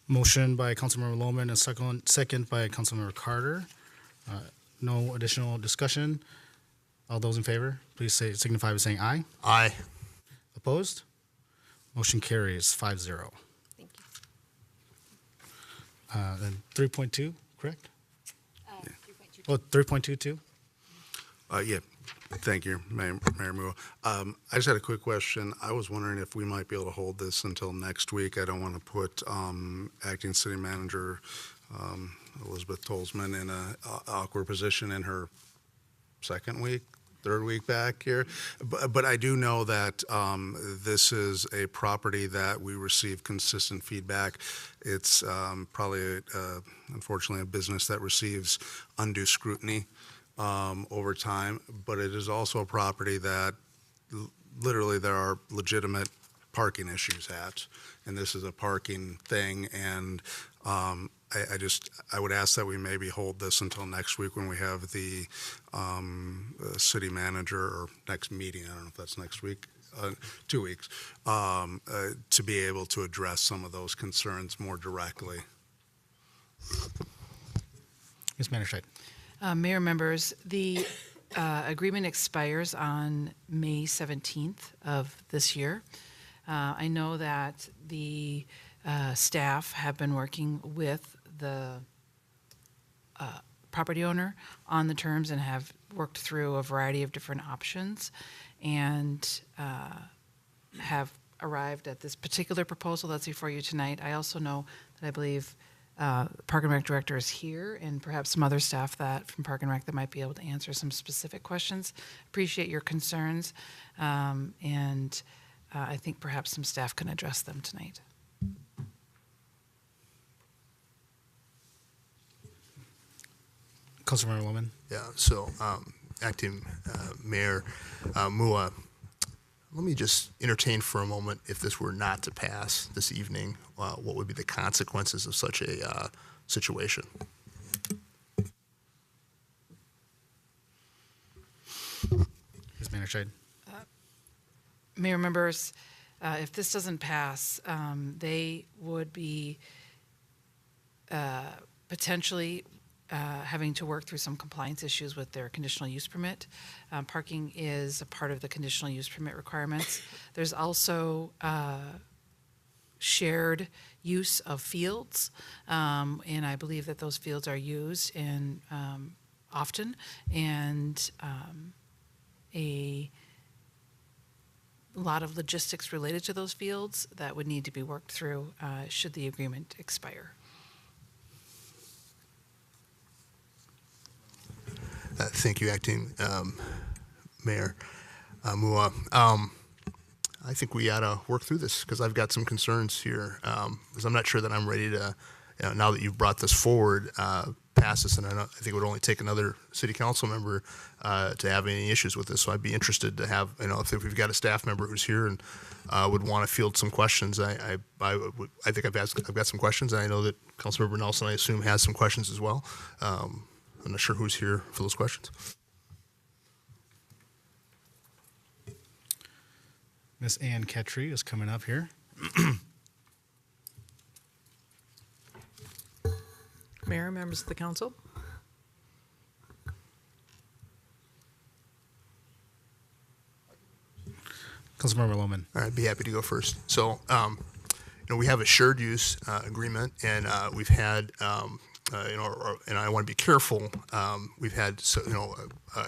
[SPEAKER 1] Motion by Councilmember Lohman and second by Councilmember Carter. No additional discussion. All those in favor, please signify by saying aye.
[SPEAKER 3] Aye.
[SPEAKER 1] Opposed? Motion carries 5-0.
[SPEAKER 10] Thank you.
[SPEAKER 1] Then 3.2, correct? 3.22?
[SPEAKER 9] Yeah, thank you, Mayor Mua. I just had a quick question. I was wondering if we might be able to hold this until next week. I don't want to put Acting City Manager Elizabeth Tolzman in an awkward position in her third week back here. But I do know that this is a property that we receive consistent feedback. It's probably, unfortunately, a business that receives undue scrutiny over time, but it is also a property that literally there are legitimate parking issues at, and this is a parking thing, and I would ask that we maybe hold this until next week when we have the city manager, or next meeting, I don't know if that's next week, 2 weeks, to be able to address some of those concerns more directly.
[SPEAKER 1] Ms. Manderscheid.
[SPEAKER 12] Mayor, members, the agreement expires on May 17th of this year. I know that the staff have been working with the property owner on the terms and have worked through a variety of different options and have arrived at this particular proposal that's before you tonight. I also know that I believe Park and Rec Director is here, and perhaps some other staff from Park and Rec that might be able to answer some specific questions. Appreciate your concerns, and I think perhaps some staff can address them tonight.
[SPEAKER 1] Councilmember Lohman.
[SPEAKER 3] Yeah, so Acting Mayor Mua, let me just entertain for a moment, if this were not to pass this evening, what would be the consequences of such a situation?
[SPEAKER 1] Ms. Manderscheid.
[SPEAKER 12] Mayor, members, If this doesn't pass, they would be potentially having to work through some compliance issues with their conditional use permit. Parking is a part of the conditional use permit requirements. There's also shared use of fields, and I believe that those fields are used in often, and a lot of logistics related to those fields that would need to be worked through should the agreement expire.
[SPEAKER 3] Thank you, Acting Mayor Mua. I think we ought to work through this because I've got some concerns here. Because I'm not sure that I'm ready to, now that you've brought this forward, pass this. And I think it would only take another city council member to have any issues with this. So I'd be interested to have, if we've got a staff member who's here and would want to field some questions. I think I've got some questions. And I know that Councilmember Nelson, I assume, has some questions as well. I'm not sure who's here for those questions.
[SPEAKER 1] Miss Ann Ketry is coming up here.
[SPEAKER 13] Mayor, members of the council.
[SPEAKER 1] Councilmember Lohman.
[SPEAKER 3] All right, I'd be happy to go first. So, we have a shared use agreement, and we've had, and I want to be careful. We've had,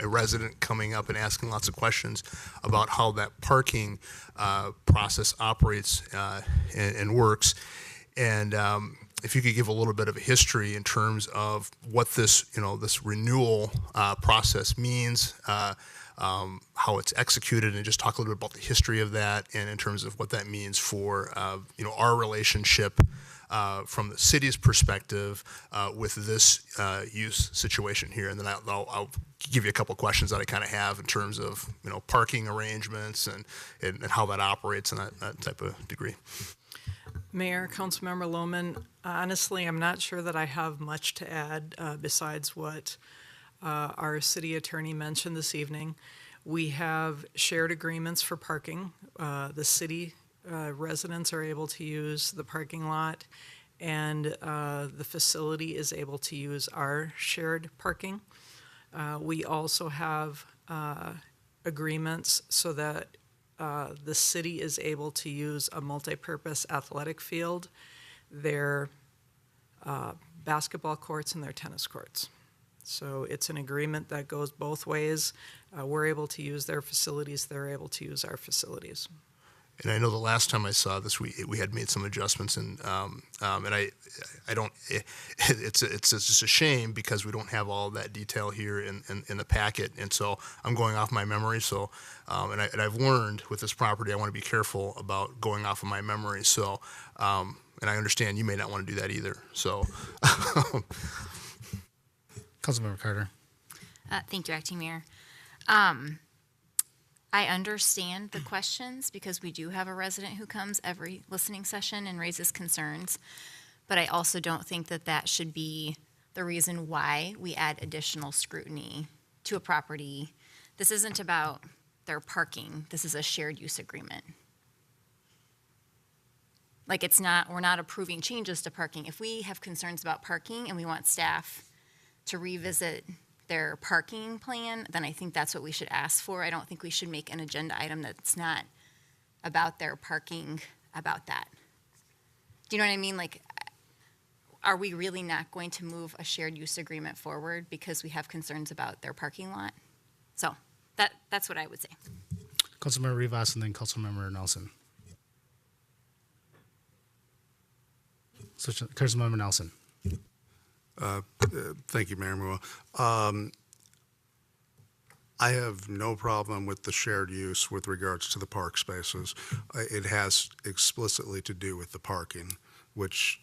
[SPEAKER 3] a resident coming up and asking lots of questions about how that parking process operates and works. And if you could give a little bit of a history in terms of what this, this renewal process means, how it's executed, and just talk a little bit about the history of that, and in terms of what that means for, our relationship from the city's perspective with this use situation here. And then I'll give you a couple of questions that I kind of have in terms of, parking arrangements and how that operates and that type of degree.
[SPEAKER 13] Mayor, Councilmember Lohman, honestly, I'm not sure that I have much to add besides what our city attorney mentioned this evening. We have shared agreements for parking. The city residents are able to use the parking lot, and the facility is able to use our shared parking. We also have agreements so that the city is able to use a multi-purpose athletic field, their basketball courts, and their tennis courts. So it's an agreement that goes both ways. We're able to use their facilities, they're able to use our facilities.
[SPEAKER 3] And I know the last time I saw this, we had made some adjustments, and I don't. It's just a shame because we don't have all that detail here in the packet, and so I'm going off my memory. So, and I've learned with this property, I want to be careful about going off of my memory. So, and I understand you may not want to do that either. So,
[SPEAKER 1] Councilmember Carter.
[SPEAKER 2] Thank you, Acting Mayor. I understand the questions because we do have a resident who comes every listening session and raises concerns, but I also don't think that that should be the reason why we add additional scrutiny to a property. This isn't about their parking. This is a shared use agreement. Like we're not approving changes to parking. If we have concerns about parking and we want staff to revisit their parking plan, then I think that's what we should ask for. I don't think we should make an agenda item that's not about their parking, about that. Do you know what I mean? Like, are we really not going to move a shared use agreement forward because we have concerns about their parking lot? So that's what I would say.
[SPEAKER 1] Councilmember Rivas and then Councilmember Nelson. So, Councilmember Nelson.
[SPEAKER 9] Thank you, Mayor Mua. I have no problem with the shared use with regards to the park spaces. It has explicitly to do with the parking, which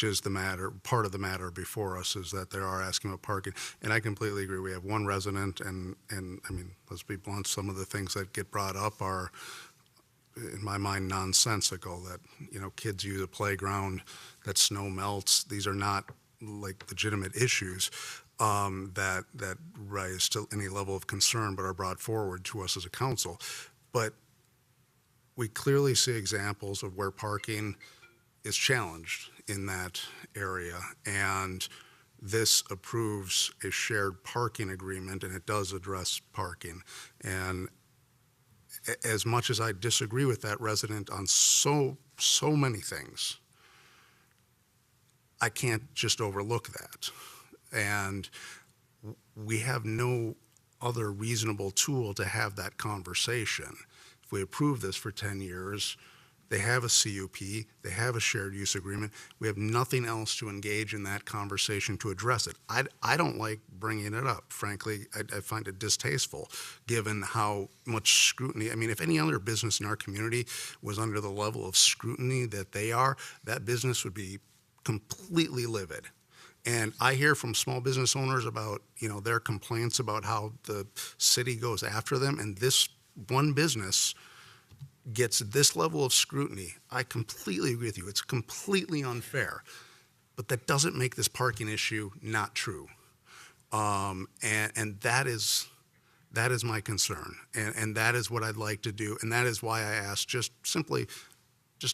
[SPEAKER 9] is the matter. Part of the matter before us is that they are asking about parking, and I completely agree. We have one resident, and I mean, let's be blunt. Some of the things that get brought up are, in my mind, nonsensical. That kids use a playground, that snow melts. These are not like legitimate issues that rise to any level of concern, but are brought forward to us as a council. But we clearly see examples of where parking is challenged in that area, and this approves a shared parking agreement, and it does address parking. And as much as I disagree with that resident on so many things, I can't just overlook that. And we have no other reasonable tool to have that conversation. If we approve this for 10 years, they have a CUP, they have a shared use agreement, we have nothing else to engage in that conversation to address it. I don't like bringing it up, frankly. I find it distasteful, given how much scrutiny. I mean, if any other business in our community was under the level of scrutiny that they are, that business would be completely livid. And I hear from small business owners about, their complaints about how the city goes after them, and this one business gets this level of scrutiny. I completely agree with you. It's completely unfair. But that doesn't make this parking issue not true. And that is my concern. And that is what I'd like to do. And that is why I asked just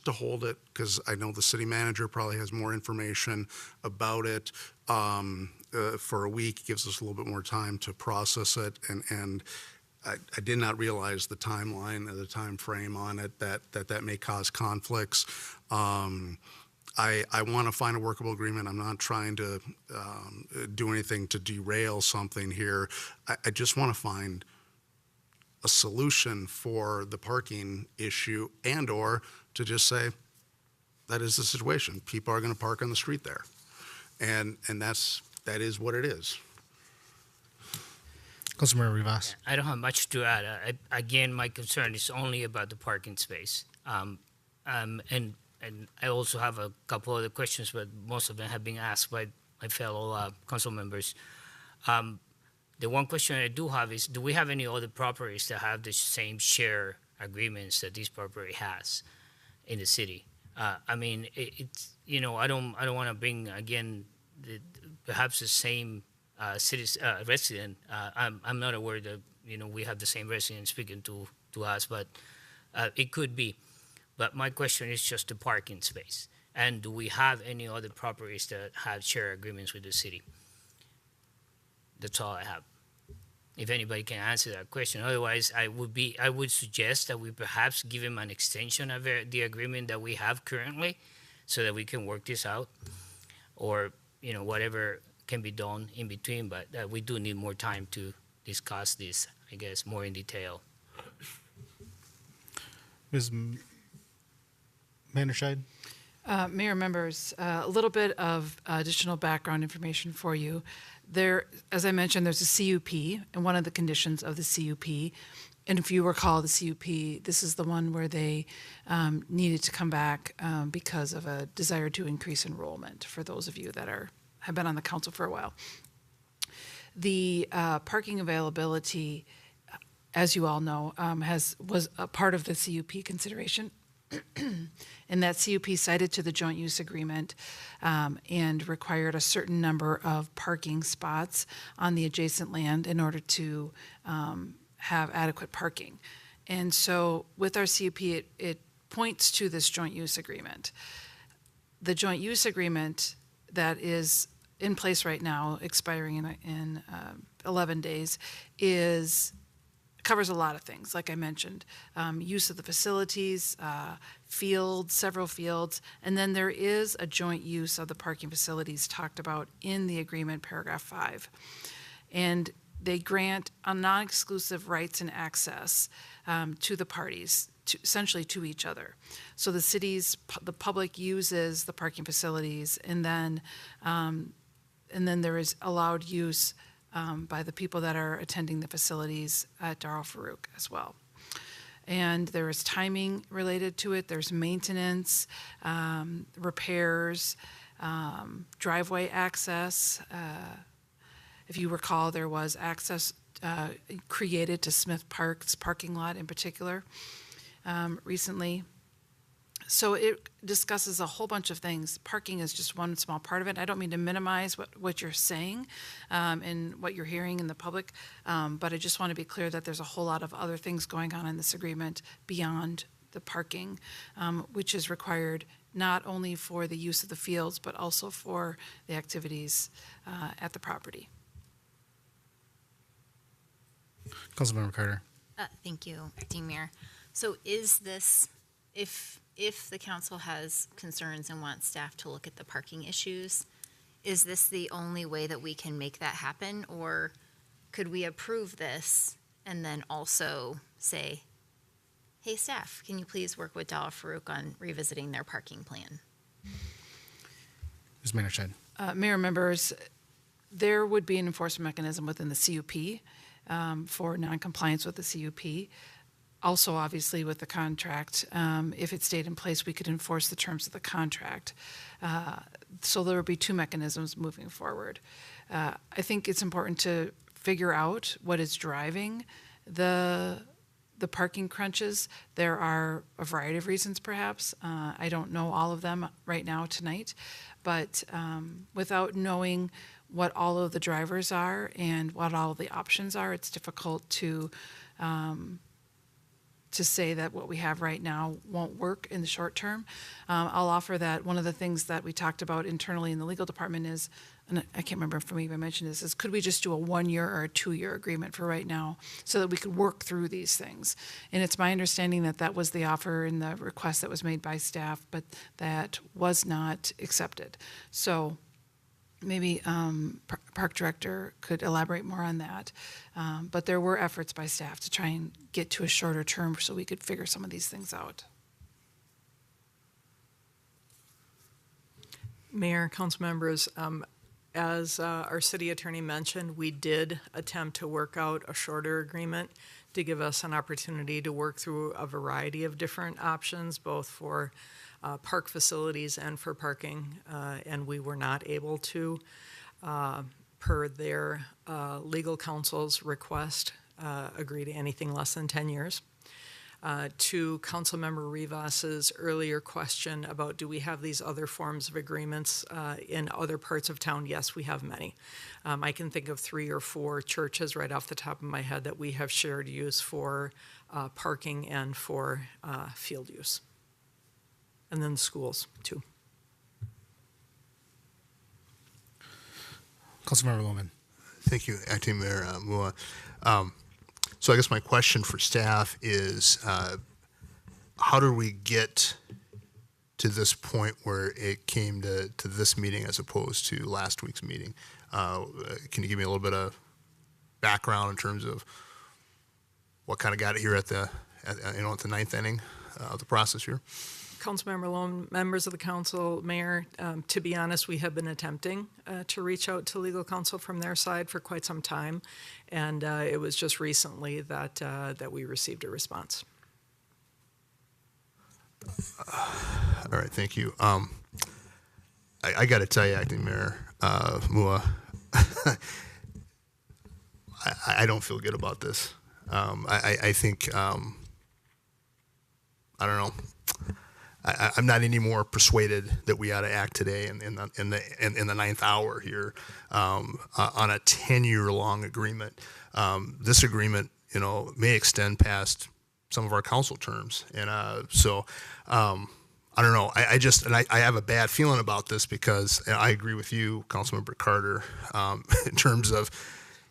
[SPEAKER 9] to hold it, because I know the city manager probably has more information about it. For a week, gives us a little bit more time to process it. And I did not realize the timeline or the time frame on it, that may cause conflicts. I want to find a workable agreement. I'm not trying to do anything to derail something here. I just want to find a solution for the parking issue, and/or to just say, that is the situation. People are going to park on the street there. And that is what it is.
[SPEAKER 1] Councilmember Rivas.
[SPEAKER 14] I don't have much to add. Again, my concern is only about the parking space. And I also have a couple other questions, but most of them have been asked by my fellow council members. The one question I do have is, do we have any other properties that have the same share agreements that this property has in the city? I mean, it's I don't want to bring again perhaps the same city's resident. I'm not aware that we have the same resident speaking to us, but it could be. But my question is just the parking space. And do we have any other properties that have share agreements with the city? That's all I have. If anybody can answer that question. Otherwise, I would suggest that we perhaps give him an extension of the agreement that we have currently, so that we can work this out, or whatever can be done in between. But we do need more time to discuss this, I guess, more in detail.
[SPEAKER 1] Ms. Manderscheid?
[SPEAKER 12] Mayor, members, a little bit of additional background information for you. There, as I mentioned, there's a CUP, and one of the conditions of the CUP, and if you recall the CUP, this is the one where they needed to come back because of a desire to increase enrollment, for those of you that have been on the council for a while. The parking availability, as you all know, was a part of the CUP consideration. And that CUP cited to the joint use agreement and required a certain number of parking spots on the adjacent land in order to have adequate parking. And so with our CUP, it points to this joint use agreement. The joint use agreement that is in place right now, expiring in 11 days, covers a lot of things, like I mentioned, use of the facilities, fields, several fields, and then there is a joint use of the parking facilities talked about in the agreement, paragraph 5. And they grant a non-exclusive rights and access to the parties, essentially to each other. So the public uses the parking facilities, and then there is allowed use by the people that are attending the facilities at Dar al-Farouk as well. And there is timing related to it. There's maintenance, repairs, driveway access. If you recall, there was access created to Smith Park's parking lot in particular recently. So it discusses a whole bunch of things. Parking is just one small part of it. I don't mean to minimize what you're saying and what you're hearing in the public, but I just want to be clear that there's a whole lot of other things going on in this agreement beyond the parking, which is required not only for the use of the fields, but also for the activities at the property.
[SPEAKER 1] Councilmember Carter.
[SPEAKER 2] Thank you, Acting Mayor. So is this, if the council has concerns and wants staff to look at the parking issues, is this the only way that we can make that happen? Or could we approve this and then also say, hey, staff, can you please work with Dawah Farouk on revisiting their parking plan?
[SPEAKER 1] Ms. Watershed.
[SPEAKER 12] Mayor, members, there would be an enforcement mechanism within the CUP for noncompliance with the CUP. Also, obviously, with the contract, if it stayed in place, we could enforce the terms of the contract. So there would be two mechanisms moving forward. I think it's important to figure out what is driving the parking crunches. There are a variety of reasons, perhaps. I don't know all of them right now tonight, but without knowing what all of the drivers are and what all of the options are, it's difficult to say that what we have right now won't work in the short term. I'll offer that one of the things that we talked about internally in the legal department is, and I can't remember if I mentioned this, is could we just do a 1-year or a 2-year agreement for right now so that we could work through these things? And it's my understanding that that was the offer and the request that was made by staff, but that was not accepted. So maybe Park Director could elaborate more on that. But there were efforts by staff to try and get to a shorter term so we could figure some of these things out.
[SPEAKER 13] Mayor, council members, as our city attorney mentioned, we did attempt to work out a shorter agreement to give us an opportunity to work through a variety of different options, both for park facilities and for parking, and we were not able to, per their legal counsel's request, agree to anything less than 10 years. To Councilmember Rivas's earlier question about do we have these other forms of agreements in other parts of town? Yes, we have many. I can think of 3 or 4 churches right off the top of my head that we have shared use for parking and for field use. And then schools, too.
[SPEAKER 1] Councilmember Lohman.
[SPEAKER 3] Thank you, Acting Mayor Mua. So I guess my question for staff is, how do we get to this point where it came to this meeting as opposed to last week's meeting? Can you give me a little bit of background in terms of what kind of got it here at the 9th inning of the process here?
[SPEAKER 13] Councilmember Lone, members of the council, Mayor, to be honest, we have been attempting to reach out to legal counsel from their side for quite some time, and it was just recently that we received a response.
[SPEAKER 3] All right, thank you. I got to tell you, Acting Mayor Mua, I don't feel good about this. I think I don't know. I'm not any more persuaded that we ought to act today in the 9th hour here on a 10-year-long agreement. This agreement, may extend past some of our council terms, and so I don't know. I have a bad feeling about this because I agree with you, Councilmember Carter, in terms of.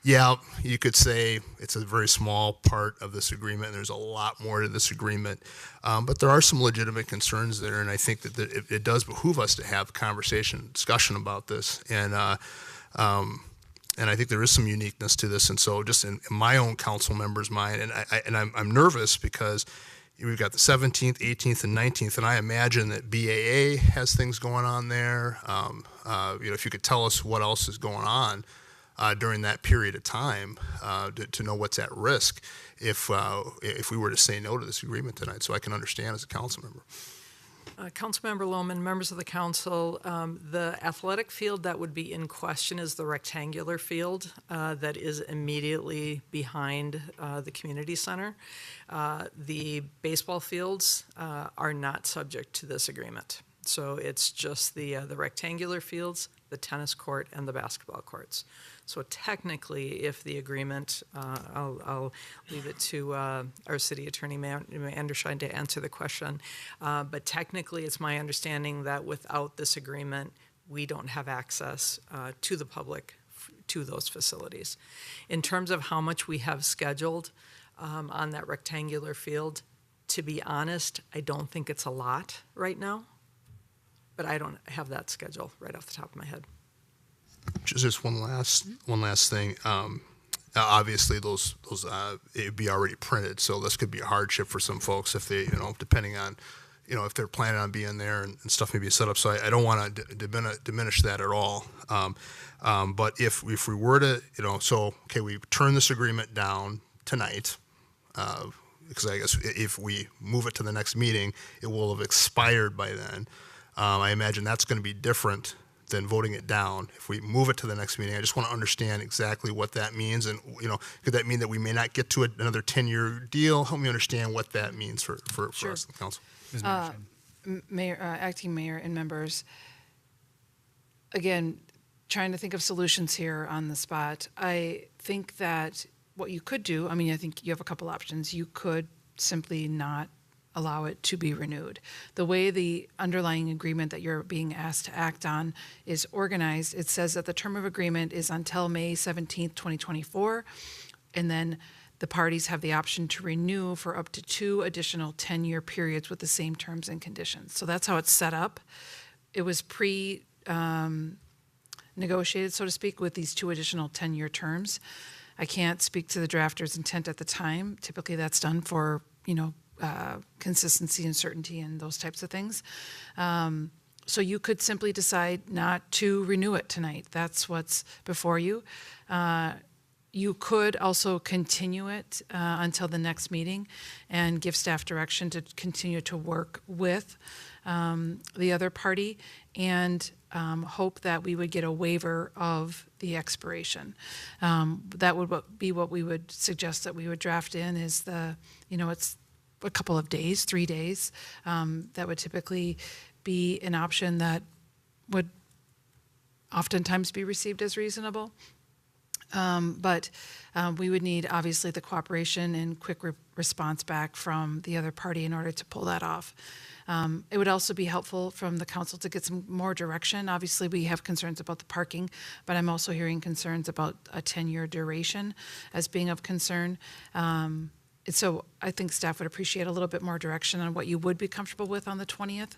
[SPEAKER 3] Yeah, you could say it's a very small part of this agreement, and there's a lot more to this agreement. But there are some legitimate concerns there, and I think that it does behoove us to have discussion about this. And I think there is some uniqueness to this. And so just in my own council member's mind, and I'm nervous because we've got the 17th, 18th, and 19th, and I imagine that BAA has things going on there. If you could tell us what else is going on during that period of time to know what's at risk if we were to say no to this agreement tonight, so I can understand as a council member.
[SPEAKER 13] Councilmember Lohman, members of the council, the athletic field that would be in question is the rectangular field that is immediately behind the community center. The baseball fields are not subject to this agreement. So it's just the rectangular fields the tennis court, and the basketball courts. So technically, if the agreement, I'll leave it to our city attorney, Andershine, to answer the question. But technically, it's my understanding that without this agreement, we don't have access to the public to those facilities. In terms of how much we have scheduled on that rectangular field, to be honest, I don't think it's a lot right now, but I don't have that schedule right off the top of my head.
[SPEAKER 3] Just one last thing. Obviously, those it'd be already printed, so this could be a hardship for some folks if they, depending on, if they're planning on being there and stuff may be set up. So I don't want to diminish that at all. But if we were to, we turn this agreement down tonight, because I guess if we move it to the next meeting, it will have expired by then. I imagine that's going to be different than voting it down. If we move it to the next meeting, I just want to understand exactly what that means. And, could that mean that we may not get to another 10-year deal? Help me understand what that means for
[SPEAKER 12] Sure.
[SPEAKER 3] us, the council.
[SPEAKER 1] Ms. Manshine.
[SPEAKER 12] Mayor, acting mayor and members, again, trying to think of solutions here on the spot. I think that what you could do, I think you have a couple options. You could simply not allow it to be renewed. The way the underlying agreement that you're being asked to act on is organized, it says that the term of agreement is until May 17th, 2024, and then the parties have the option to renew for up to 2 additional 10-year periods with the same terms and conditions. So that's how it's set up. It was negotiated, so to speak, with these 2 additional 10-year terms. I can't speak to the drafter's intent at the time. Typically that's done for, consistency and certainty and those types of things. So you could simply decide not to renew it tonight. That's what's before you. You could also continue it until the next meeting and give staff direction to continue to work with the other party and hope that we would get a waiver of the expiration. That would be what we would suggest that we would draft in is it's a couple of days, 3 days. That would typically be an option that would oftentimes be received as reasonable. But we would need, obviously, the cooperation and quick response back from the other party in order to pull that off. It would also be helpful from the council to get some more direction. Obviously, we have concerns about the parking, but I'm also hearing concerns about a 10-year duration as being of concern. So I think staff would appreciate a little bit more direction on what you would be comfortable with on the 20th.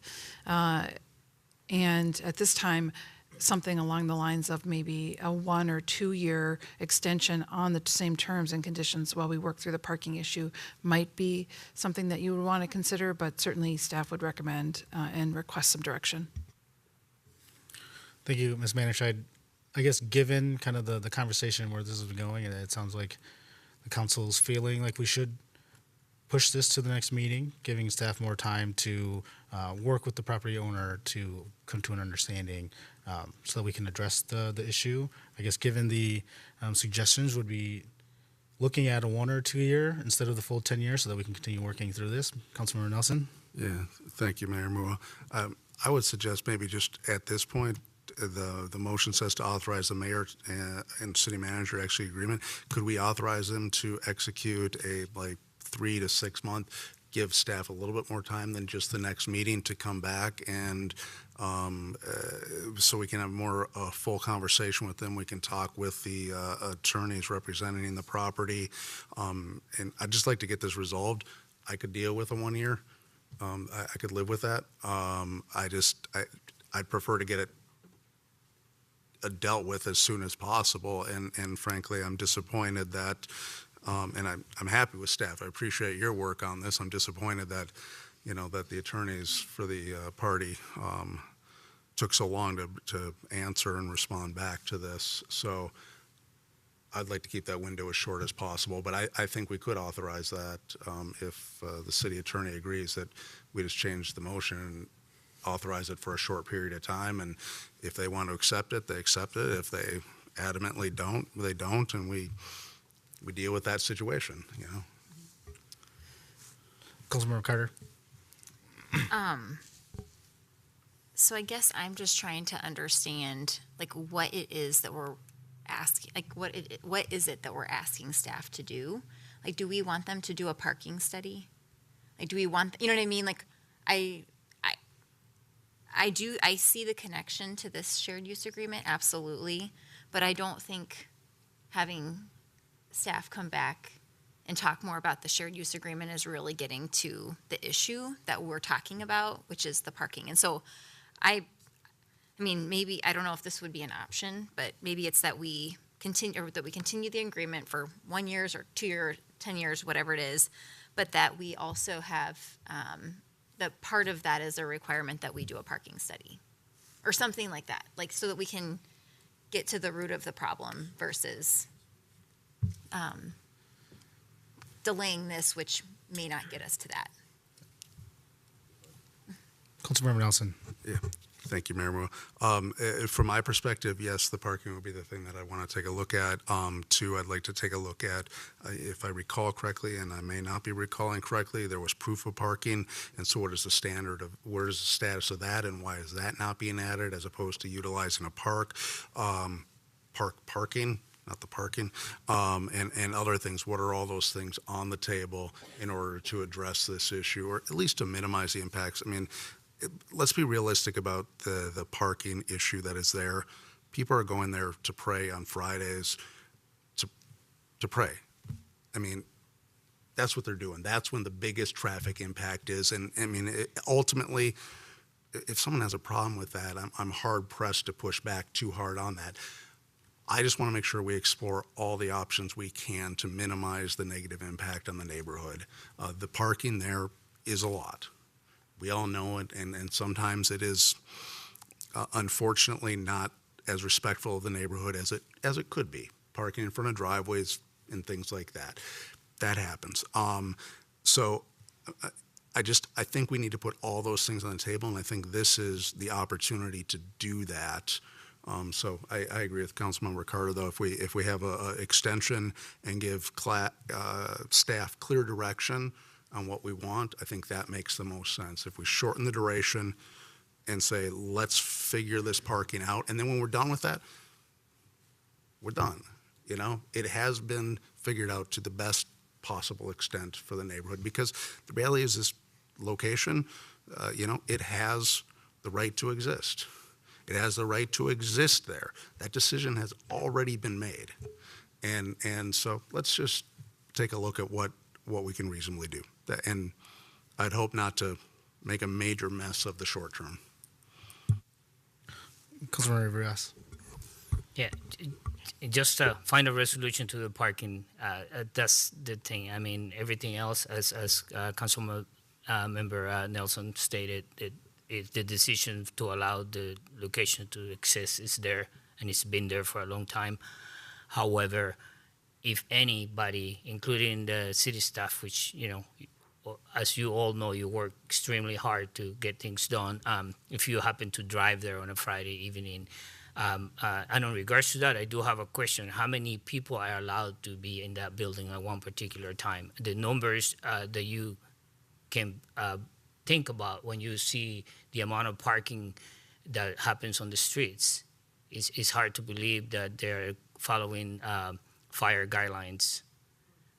[SPEAKER 12] And at this time, something along the lines of maybe a 1 or 2 year extension on the same terms and conditions while we work through the parking issue might be something that you would want to consider, but certainly staff would recommend and request some direction.
[SPEAKER 1] Thank you, Ms. Manshine. I guess given kind of the conversation where this is going, and it sounds like the council's feeling like we should push this to the next meeting, giving staff more time to work with the property owner to come to an understanding so that we can address the issue. I guess given the suggestions would be looking at a 1 or 2 year instead of the full 10 years so that we can continue working through this. Councilmember Nelson?
[SPEAKER 9] Yeah, thank you, Mayor Mua. I would suggest maybe just at this point, the motion says to authorize the mayor and city manager execute agreement. Could we authorize them to execute a 3 to 6 month, give staff a little bit more time than just the next meeting to come back and so we can have more full conversation with them. We can talk with the attorneys representing the property. And I'd just like to get this resolved. I could deal with a 1 year. I could live with that. I'd prefer to get it dealt with as soon as possible. And frankly, I'm disappointed that and I'm happy with staff. I appreciate your work on this. I'm disappointed that, that the attorneys for the party took so long to answer and respond back to this. So I'd like to keep that window as short as possible. But I think we could authorize that if the city attorney agrees that we just change the motion and authorize it for a short period of time. And if they want to accept it, they accept it. If they adamantly don't, they don't. And we deal with that situation,
[SPEAKER 1] Councilmember Carter?
[SPEAKER 2] So I guess I'm just trying to understand, like, what it is that we're asking, like, what is it that we're asking staff to do? Like, do we want them to do a parking study? Like, do we want, you know what I mean? Like, I see the connection to this shared use agreement, absolutely. But I don't think having staff come back and talk more about the shared use agreement is really getting to the issue that we're talking about, which is the parking. And so I mean, maybe, I don't know if this would be an option, but maybe it's that we continue, or that we continue the agreement for 1 year or 2 years, 10 years, whatever it is, but that we also have, that part of that is a requirement that we do a parking study or something like that, like, so that we can get to the root of the problem versus delaying this, which may not get us to that.
[SPEAKER 1] Councilmember Nelson.
[SPEAKER 9] Yeah. Thank you, Mayor Moore. From my perspective, yes, the parking would be the thing that I want to take a look at. Two, I'd like to take a look at, if I recall correctly, and I may not be recalling correctly, there was proof of parking. And so what is the standard of, where is the status of that, and why is that not being added as opposed to utilizing a parking, not the parking, and other things? What are all those things on the table in order to address this issue, or at least to minimize the impacts? I mean, let's be realistic about the parking issue that is there. People are going there to pray on Fridays, to pray. I mean, that's what they're doing. That's when the biggest traffic impact is. And I mean, ultimately, if someone has a problem with that, I'm hard pressed to push back too hard on that. I just want to make sure we explore all the options we can to minimize the negative impact on the neighborhood. The parking there is a lot. We all know it, and sometimes it is unfortunately not as respectful of the neighborhood as it could be. Parking in front of driveways and things like that. That happens. So I think we need to put all those things on the table, and I think this is the opportunity to do that. So I agree with Councilmember Carter, though. If we have a extension and give staff clear direction on what we want, I think that makes the most sense. If we shorten the duration and say, let's figure this parking out, and then when we're done with that, we're done. You know, it has been figured out to the best possible extent for the neighborhood, because the reality is this location, it has the right to exist. It has the right to exist there. That decision has already been made. And so let's just take a look at what we can reasonably do. And I'd hope not to make a major mess of the short term.
[SPEAKER 1] Councilmember Rivas.
[SPEAKER 14] Yeah, just find a resolution to the parking. That's the thing. I mean, everything else, as Councilmember Nelson stated, the decision to allow the location to exist is there, and it's been there for a long time. However, if anybody, including the city staff, which, as you all know, you work extremely hard to get things done. If you happen to drive there on a Friday evening, and in regards to that, I do have a question. How many people are allowed to be in that building at one particular time? The numbers that you can think about when you see the amount of parking that happens on the streets, it's hard to believe that they're following fire guidelines,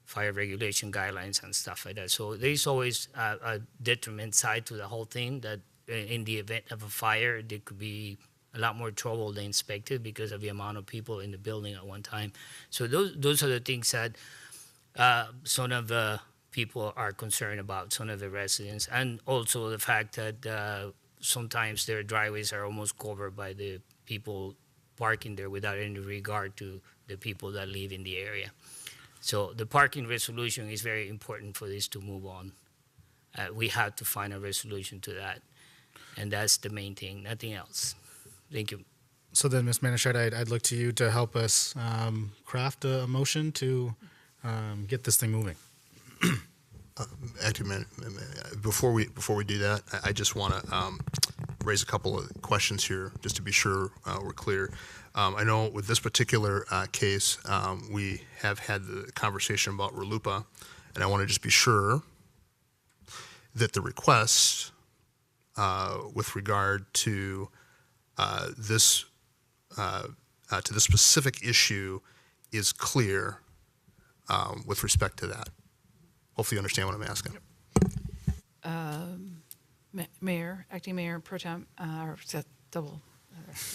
[SPEAKER 14] fire regulation guidelines and stuff like that. So there's always a detriment side to the whole thing, that in the event of a fire, there could be a lot more trouble than expected because of the amount of people in the building at one time. So those are the things that some of the people are concerned about, some of the residents, and also the fact that sometimes their driveways are almost covered by the people parking there without any regard to the people that live in the area. So the parking resolution is very important for this to move on. We have to find a resolution to that, and that's the main thing, nothing else. Thank you.
[SPEAKER 1] So then, Ms. Manished, I'd look to you to help us craft a motion to get this thing moving.
[SPEAKER 3] Acting before we do that, I just want to raise a couple of questions here, just to be sure we're clear. I know with this particular case, we have had the conversation about RLUIPA, and I want to just be sure that the request with regard to this specific issue is clear with respect to that. Hopefully you understand what I'm asking.
[SPEAKER 12] Mayor, acting mayor, pro tem, or is that double,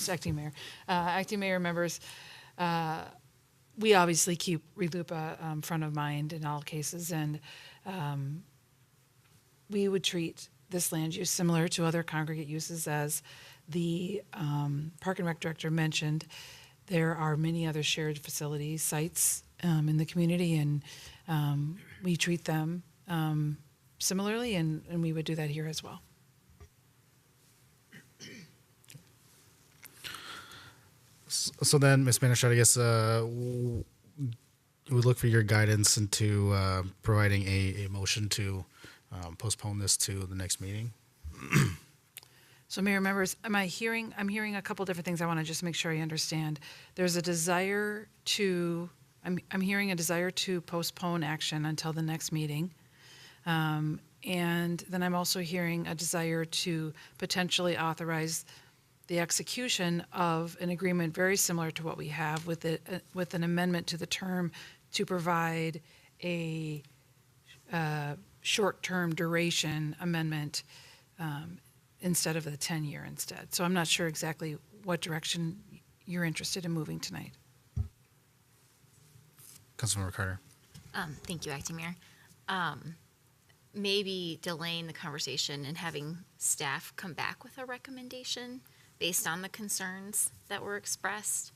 [SPEAKER 12] acting mayor, acting mayor members, we obviously keep RLUIPA front of mind in all cases, and we would treat this land use similar to other congregate uses. As the Park and Rec director mentioned, there are many other shared facility sites in the community, and we treat them similarly, and we would do that here as well.
[SPEAKER 1] So then, Ms. Manager, I guess we would look for your guidance into providing a motion to postpone this to the next meeting.
[SPEAKER 12] So, Mayor, members, I'm hearing a couple different things. I want to just make sure I understand. There's a desire to, I'm hearing a desire to postpone action until the next meeting. And then I'm also hearing a desire to potentially authorize the execution of an agreement very similar to what we have with an amendment to the term to provide a short-term duration amendment instead of the 10-year instead. So I'm not sure exactly what direction you're interested in moving tonight.
[SPEAKER 1] Councilmember Carter.
[SPEAKER 2] Thank you, Acting Mayor. Maybe delaying the conversation and having staff come back with a recommendation based on the concerns that were expressed.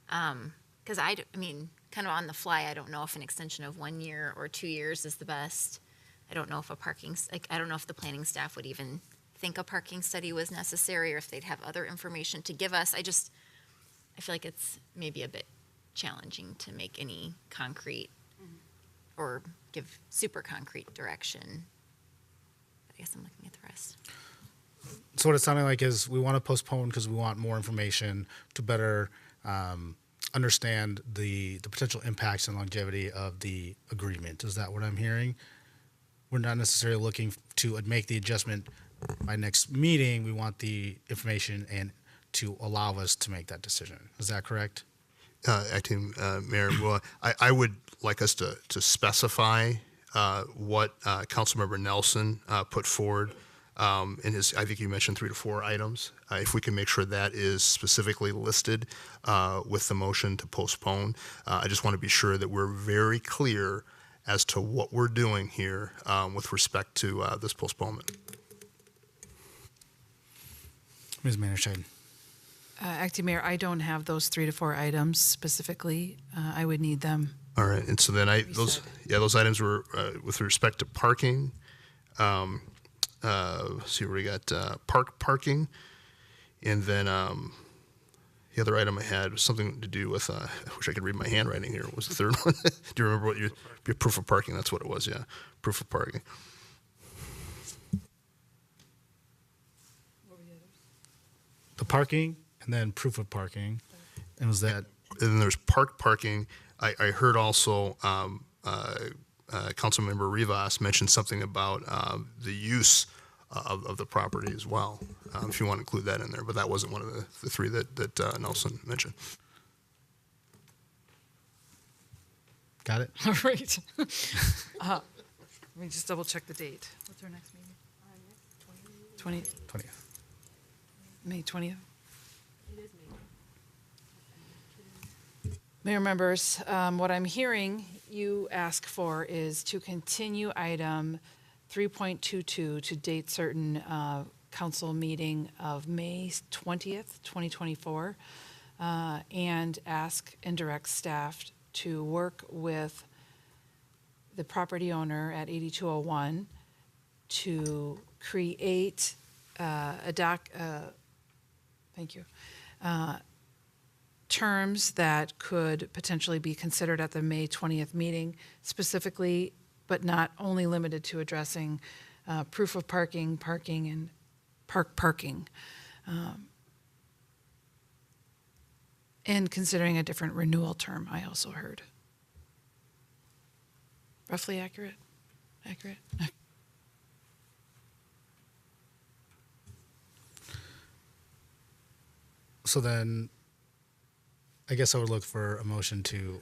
[SPEAKER 2] Because I mean, kind of on the fly, I don't know if an extension of 1 year or 2 years is the best. I don't know if I don't know if the planning staff would even think a parking study was necessary, or if they'd have other information to give us. I feel like it's maybe a bit challenging to make any concrete or give super concrete direction. But I guess I'm looking at the rest.
[SPEAKER 1] So what it's sounding like is we want to postpone because we want more information to better understand the potential impacts and longevity of the agreement. Is that what I'm hearing? We're not necessarily looking to make the adjustment by next meeting. We want the information and to allow us to make that decision. Is that correct?
[SPEAKER 3] Acting Mayor, well, I would like us to specify what Councilmember Nelson put forward in his, I think you mentioned 3 to 4 items. If we can make sure that is specifically listed with the motion to postpone. I just want to be sure that we're very clear as to what we're doing here with respect to this postponement.
[SPEAKER 1] Ms. Manager.
[SPEAKER 12] Acting Mayor, I don't have those 3 to 4 items specifically. I would need them.
[SPEAKER 3] All right, and so then those items were with respect to parking. See where we got parking, and then the other item I had was something to do with. I wish I could read my handwriting here. What was the third one? Do you remember what your proof of parking? That's what it was. Yeah, proof of parking.
[SPEAKER 1] The parking and then proof of parking. And was that?
[SPEAKER 3] And then there's parking. I heard also Councilmember Rivas mention something about the use of the property as well, if you want to include that in there. But that wasn't one of the 3 that Nelson mentioned.
[SPEAKER 1] Got it?
[SPEAKER 12] All right. Let me just double check the date. What's our next meeting?
[SPEAKER 1] 20th.
[SPEAKER 12] May 20th? Mayor members, what I'm hearing you ask for is to continue item 3.22 to date certain council meeting of May 20th, 2024, and ask and direct staff to work with the property owner at 8201 to create terms that could potentially be considered at the May 20th meeting, specifically, but not only limited to addressing proof of parking, and parking, and considering a different renewal term, I also heard. Roughly accurate? Accurate?
[SPEAKER 1] So then, I guess I would look for a motion to,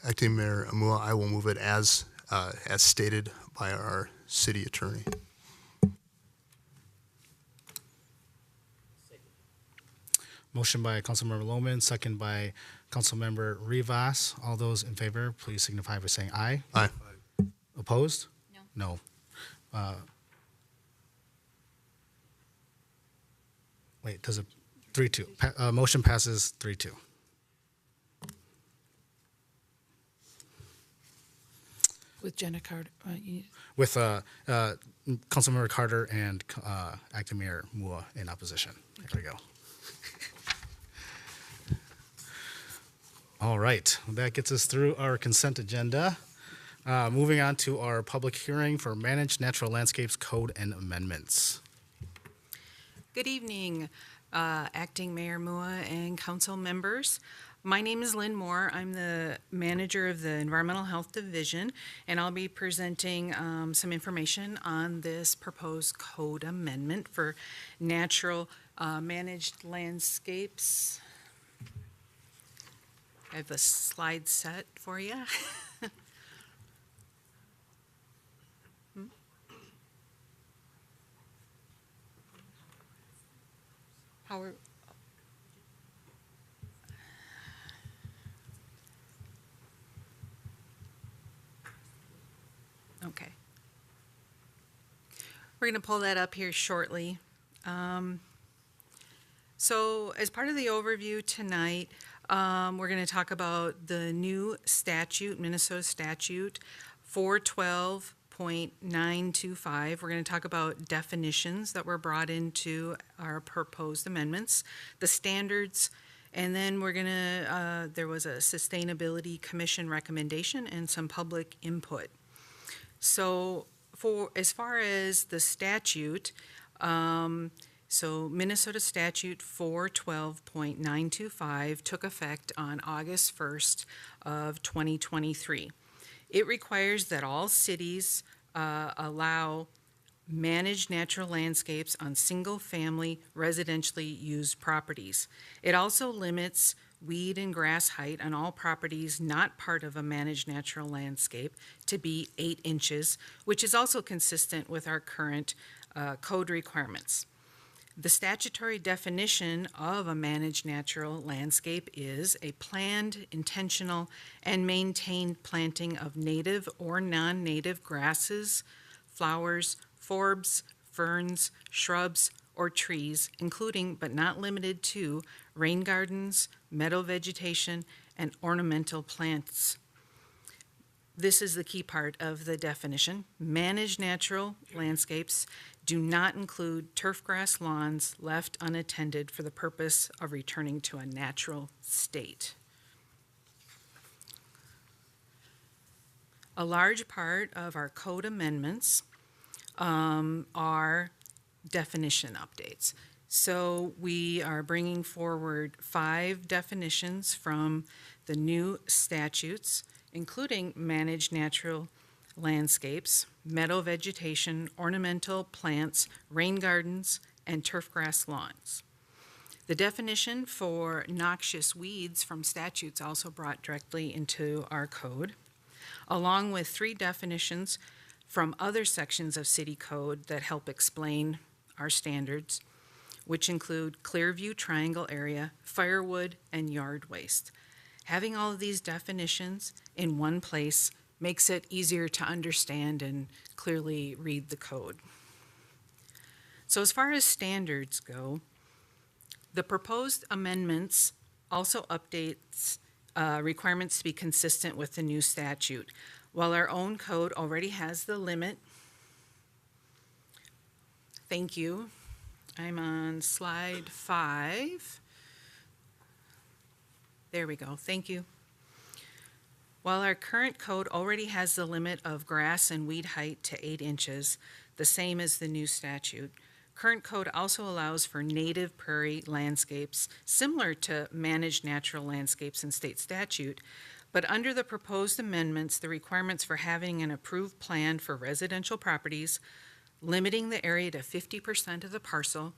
[SPEAKER 3] Acting Mayor Amua, I will move it as stated by our city attorney.
[SPEAKER 1] motion by Councilmember Loman, second by Councilmember Rivas. All those in favor, please signify by saying aye.
[SPEAKER 3] Aye.
[SPEAKER 1] Opposed? No. Wait, does it, 3-2. Motion passes 3-2.
[SPEAKER 12] With Jenna Carter,
[SPEAKER 1] With Councilmember Carter and Acting Mayor Mua in opposition. There we go. All right, that gets us through our consent agenda. Moving on to our public hearing for Managed Natural Landscapes Code and Amendments.
[SPEAKER 15] Good evening, Acting Mayor Mua and council members. My name is Lynn Moore. I'm the manager of the Environmental Health Division, and I'll be presenting some information on this proposed code amendment for natural managed landscapes. I have a slide set for you. How are, okay. We're going to pull that up here shortly. So as part of the overview tonight, we're going to talk about the new statute, Minnesota statute 412.925. We're going to talk about definitions that were brought into our proposed amendments, the standards, and then we're going to, there was a Sustainability Commission recommendation and some public input. So as far as the statute, so Minnesota Statute 412.925 took effect on August 1st of 2023. It requires that all cities allow managed natural landscapes on single-family residentially used properties. It also limits weed and grass height on all properties not part of a managed natural landscape to be 8 inches, which is also consistent with our current code requirements. The statutory definition of a managed natural landscape is a planned, intentional, and maintained planting of native or non-native grasses, flowers, forbs, ferns, shrubs, or trees, including but not limited to rain gardens, meadow vegetation, and ornamental plants. This is the key part of the definition. Managed natural landscapes do not include turf grass lawns left unattended for the purpose of returning to a natural state. A large part of our code amendments are definition updates. So we are bringing forward 5 definitions from the new statutes, including managed natural landscapes, meadow vegetation, ornamental plants, rain gardens, and turf grass lawns. The definition for noxious weeds from statutes also brought directly into our code, along with 3 definitions from other sections of city code that help explain our standards, which include Clearview Triangle area, firewood, and yard waste. Having all of these definitions in one place makes it easier to understand and clearly read the code. So as far as standards go, the proposed amendments also updates requirements to be consistent with the new statute. While our own code already has the limit, thank you. I'm on slide 5. There we go, thank you. While our current code already has the limit of grass and weed height to 8 inches, the same as the new statute, current code also allows for native prairie landscapes similar to managed natural landscapes in state statute, but under the proposed amendments, the requirements for having an approved plan for residential properties, limiting the area to 50% of the parcel,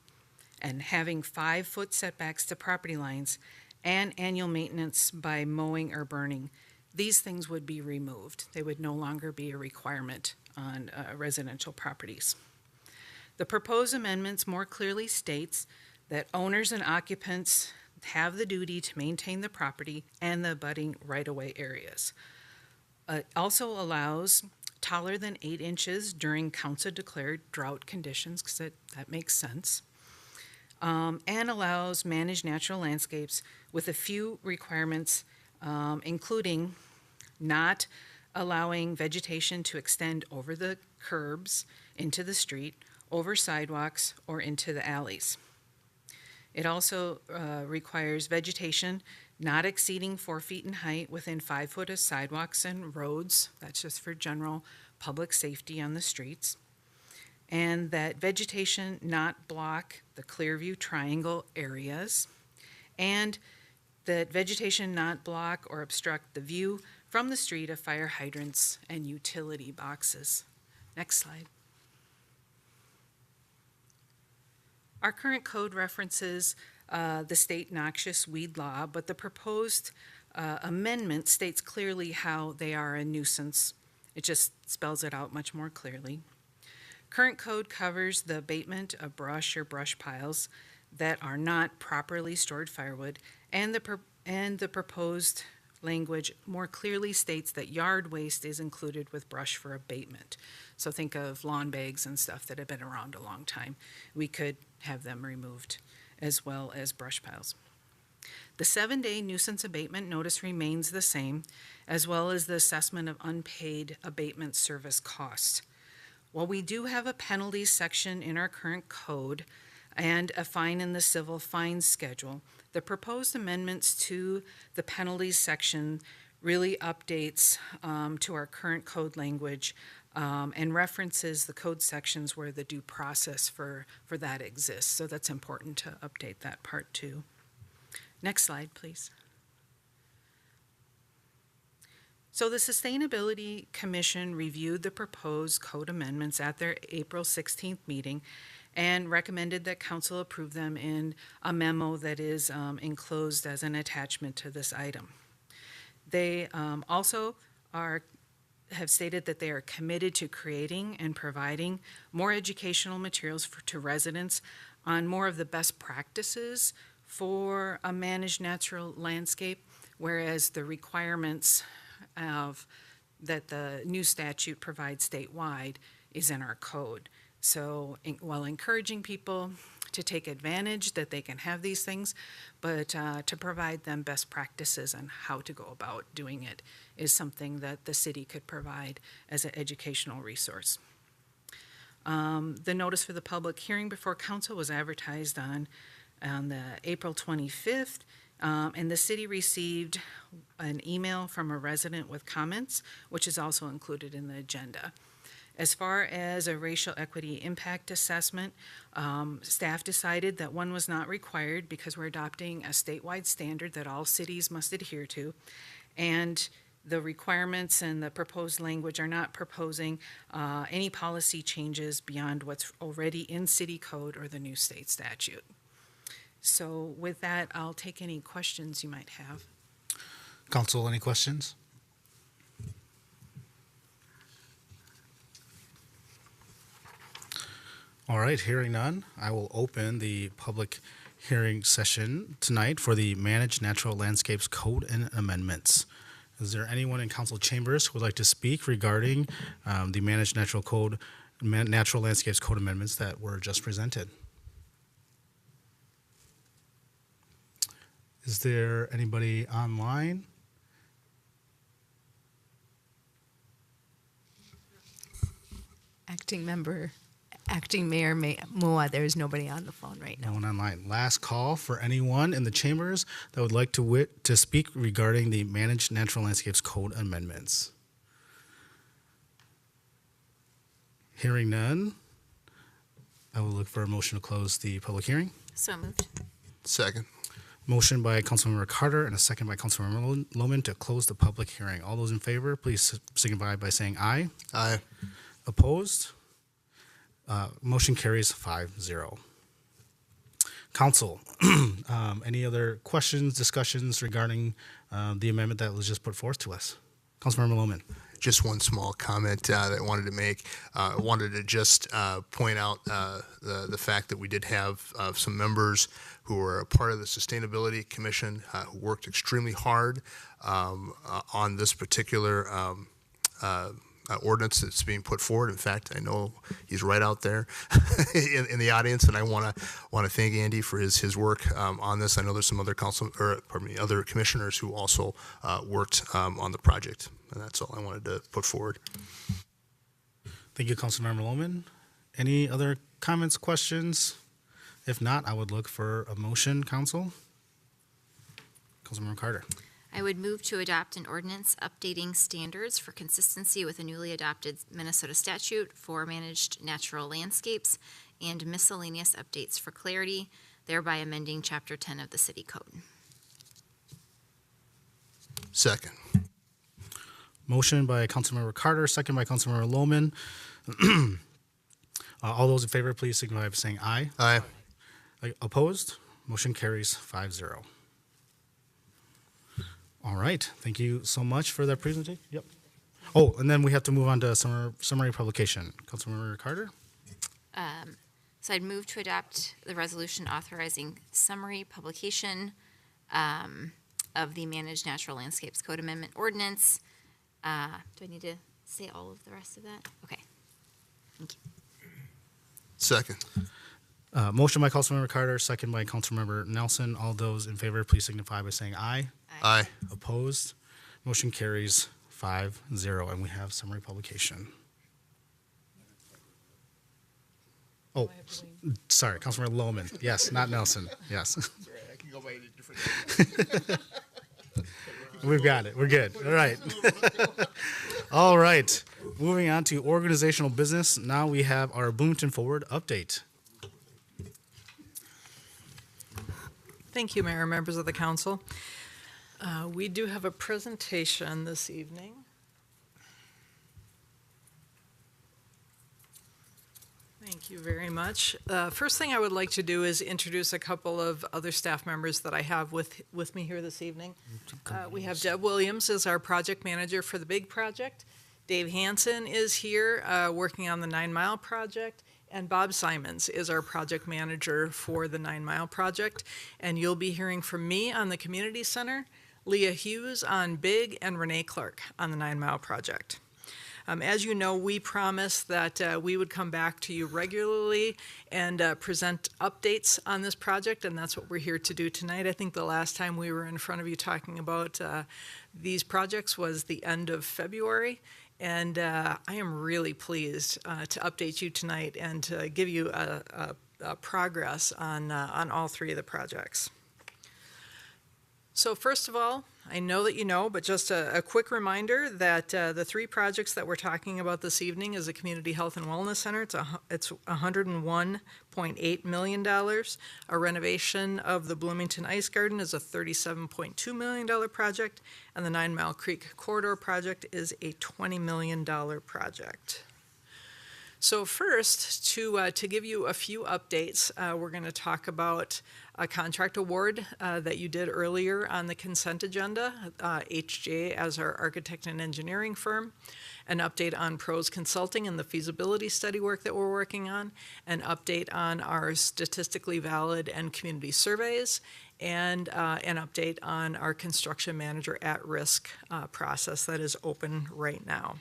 [SPEAKER 15] and having 5-foot setbacks to property lines, and annual maintenance by mowing or burning. These things would be removed. They would no longer be a requirement on residential properties. The proposed amendments more clearly states that owners and occupants have the duty to maintain the property and the abutting right-of-way areas. It also allows taller than 8 inches during council-declared drought conditions, because that makes sense, and allows managed natural landscapes with a few requirements, including not allowing vegetation to extend over the curbs, into the street, over sidewalks, or into the alleys. It also requires vegetation not exceeding 4 feet in height within 5 foot of sidewalks and roads. That's just for general public safety on the streets. And that vegetation not block the Clearview Triangle areas. And that vegetation not block or obstruct the view from the street of fire hydrants and utility boxes. Next slide. Our current code references the state noxious weed law, but the proposed amendment states clearly how they are a nuisance. It just spells it out much more clearly. Current code covers the abatement of brush or brush piles that are not properly stored firewood, and the proposed language more clearly states that yard waste is included with brush for abatement. So think of lawn bags and stuff that have been around a long time. We could have them removed, as well as brush piles. The 7-day nuisance abatement notice remains the same, as well as the assessment of unpaid abatement service costs. While we do have a penalties section in our current code and a fine in the civil fines schedule, the proposed amendments to the penalties section really updates to our current code language and references the code sections where the due process for that exists. So that's important to update that part too. Next slide, please. So the Sustainability Commission reviewed the proposed code amendments at their April 16th meeting and recommended that council approve them in a memo that is enclosed as an attachment to this item. They also have stated that they are committed to creating and providing more educational materials to residents on more of the best practices for a managed natural landscape, whereas the requirements that the new statute provides statewide is in our code. So while encouraging people to take advantage that they can have these things, but to provide them best practices on how to go about doing it is something that the city could provide as an educational resource. The notice for the public hearing before council was advertised on the April 25th, and the city received an email from a resident with comments, which is also included in the agenda. As far as a racial equity impact assessment, staff decided that one was not required because we're adopting a statewide standard that all cities must adhere to, and the requirements and the proposed language are not proposing any policy changes beyond what's already in city code or the new state statute. So with that, I'll take any questions you might have.
[SPEAKER 1] Council, any questions? All right, hearing none, I will open the public hearing session tonight for the Managed Natural Landscapes Code and Amendments. Is there anyone in council chambers who would like to speak regarding the Managed Natural Landscapes Code Amendments that were just presented? Is there anybody online?
[SPEAKER 2] Acting Mayor Mua, there is nobody on the phone right now.
[SPEAKER 1] No one online. Last call for anyone in the chambers that would like to speak regarding the Managed Natural Landscapes Code Amendments. Hearing none, I will look for a motion to close the public hearing.
[SPEAKER 2] So moved.
[SPEAKER 3] Second.
[SPEAKER 1] Motion by Councilmember Carter and a second by Councilmember Lohman to close the public hearing. All those in favor, please signify by saying aye.
[SPEAKER 3] Aye.
[SPEAKER 1] Opposed? Motion carries 5-0. Council, any other questions, discussions regarding the amendment that was just put forth to us? Councilmember Lohman.
[SPEAKER 3] Just one small comment that I wanted to make. I wanted to just point out the fact that we did have some members who were a part of the Sustainability Commission who worked extremely hard on this particular ordinance that's being put forward. In fact, I know he's right out there in the audience, and I want to thank Andy for his work on this. I know there's some other other commissioners who also worked on the project, and that's all I wanted to put forward.
[SPEAKER 1] Thank you, Councilmember Lohman. Any other comments, questions? If not, I would look for a motion, Council. Councilmember Carter.
[SPEAKER 2] I would move to adopt an ordinance updating standards for consistency with a newly adopted Minnesota statute for managed natural landscapes and miscellaneous updates for clarity, thereby amending Chapter 10 of the City Code.
[SPEAKER 3] Second.
[SPEAKER 1] Motion by Councilmember Carter, second by Councilmember Lohman. All those in favor, please signify by saying aye.
[SPEAKER 3] Aye.
[SPEAKER 1] Opposed? Motion carries 5-0. All right. Thank you so much for that presentation. Yep. Oh, and then we have to move on to summary publication. Councilmember Carter?
[SPEAKER 2] So I'd move to adopt the resolution authorizing summary publication of the Managed Natural Landscapes Code Amendment Ordinance. Do I need to say all of the rest of that? Okay. Thank you.
[SPEAKER 3] Second.
[SPEAKER 1] Motion by Councilmember Carter, second by Councilmember Nelson. All those in favor, please signify by saying aye.
[SPEAKER 3] Aye.
[SPEAKER 1] Opposed? Motion carries 5-0, and we have summary publication. Oh, sorry, Councilmember Lohman. Yes, not Nelson. Yes.
[SPEAKER 3] I can go by different.
[SPEAKER 1] We've got it. We're good. All right. All right. Moving on to organizational business. Now we have our Bloomington Forward update.
[SPEAKER 13] Thank you, Mayor and members of the council. We do have a presentation this evening. Thank you very much. First thing I would like to do is introduce a couple of other staff members that I have with me here this evening. We have Deb Williams as our project manager for the big project. Dave Hansen is here working on the 9 Mile project. And Bob Simons is our project manager for the 9 Mile project. And you'll be hearing from me on the community center, Leah Hughes on Big, and Renee Clark on the 9 Mile project. As you know, we promised that we would come back to you regularly and present updates on this project, and that's what we're here to do tonight. I think the last time we were in front of you talking about these projects was the end of February. And I am really pleased to update you tonight and to give you a progress on all 3 of the projects. So first of all, I know that you know, but just a quick reminder that the 3 projects that we're talking about this evening is a Community Health and Wellness Center. It's $101.8 million. A renovation of the Bloomington Ice Garden is a $37.2 million project. And the 9 Mile Creek Corridor project is a $20 million project. So first, to give you a few updates, we're going to talk about a contract award that you did earlier on the consent agenda, HGA as our architect and engineering firm, an update on Pros Consulting and the feasibility study work that we're working on, an update on our statistically valid and community surveys, and an update on our construction manager at-risk process that is open right now.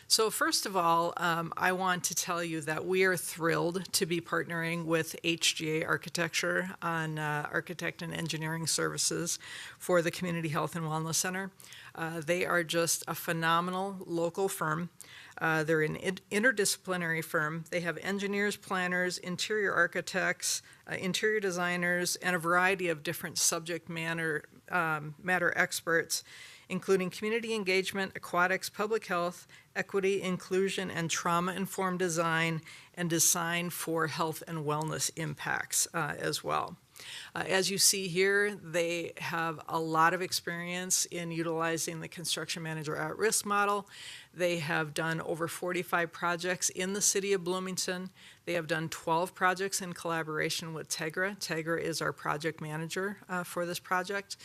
[SPEAKER 13] So first of all, I want to tell you that we are thrilled to be partnering with HGA Architecture on architect and engineering services for the Community Health and Wellness Center. They are just a phenomenal local firm. They're an interdisciplinary firm. They have engineers, planners, interior architects, interior designers, and a variety of different subject matter experts, including community engagement, aquatics, public health, equity, inclusion, and trauma-informed design, and design for health and wellness impacts as well. As you see here, they have a lot of experience in utilizing the construction manager at-risk model. They have done over 45 projects in the city of Bloomington. They have done 12 projects in collaboration with Tegra. Tegra is our project manager for this project.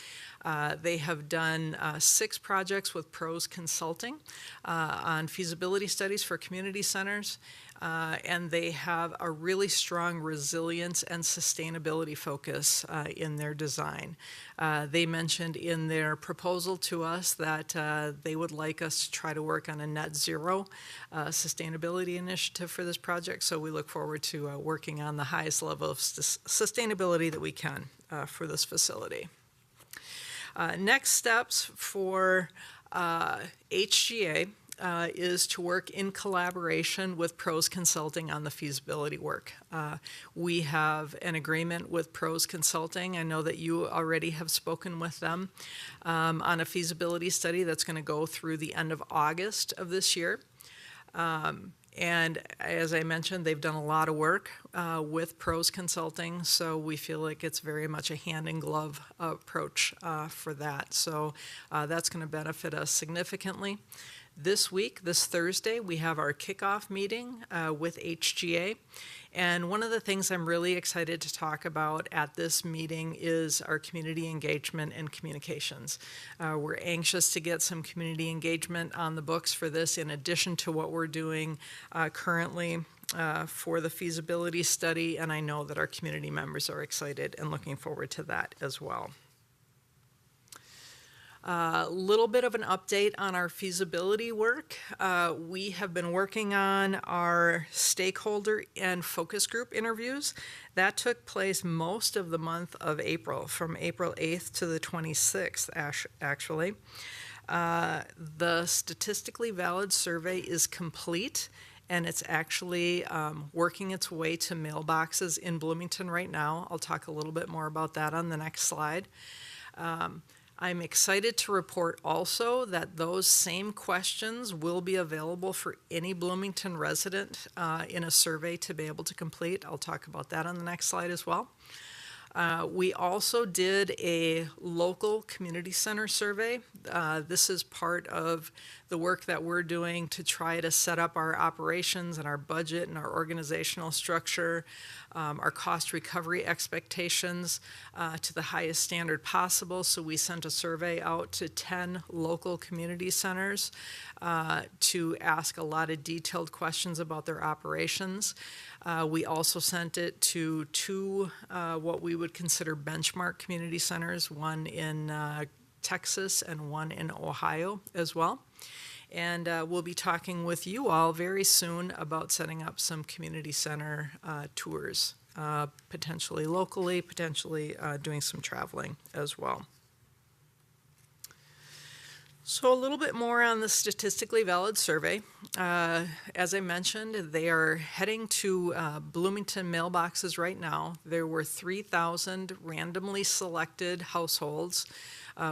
[SPEAKER 13] They have done 6 projects with Pros Consulting on feasibility studies for community centers. And they have a really strong resilience and sustainability focus in their design. They mentioned in their proposal to us that they would like us to try to work on a net zero sustainability initiative for this project. So we look forward to working on the highest level of sustainability that we can for this facility. Next steps for HGA is to work in collaboration with Pros Consulting on the feasibility work. We have an agreement with Pros Consulting. I know that you already have spoken with them on a feasibility study that's going to go through the end of August of this year. And as I mentioned, they've done a lot of work with Pros Consulting, so we feel like it's very much a hand-in-glove approach for that. So that's going to benefit us significantly. This week, this Thursday, we have our kickoff meeting with HGA. And one of the things I'm really excited to talk about at this meeting is our community engagement and communications. We're anxious to get some community engagement on the books for this, in addition to what we're doing currently for the feasibility study. And I know that our community members are excited and looking forward to that as well. A little bit of an update on our feasibility work. We have been working on our stakeholder and focus group interviews. That took place most of the month of April, from April 8th to the 26th, actually. The statistically valid survey is complete, and it's actually working its way to mailboxes in Bloomington right now. I'll talk a little bit more about that on the next slide. I'm excited to report also that those same questions will be available for any Bloomington resident in a survey to be able to complete. I'll talk about that on the next slide as well. We also did a local community center survey. This is part of the work that we're doing to try to set up our operations and our budget and our organizational structure, our cost recovery expectations to the highest standard possible. So we sent a survey out to 10 local community centers to ask a lot of detailed questions about their operations. We also sent it to 2 what we would consider benchmark community centers, one in Texas and one in Ohio as well. And we'll be talking with you all very soon about setting up some community center tours, potentially locally, potentially doing some traveling as well. So a little bit more on the statistically valid survey. As I mentioned, they are heading to Bloomington mailboxes right now. There were 3,000 randomly selected households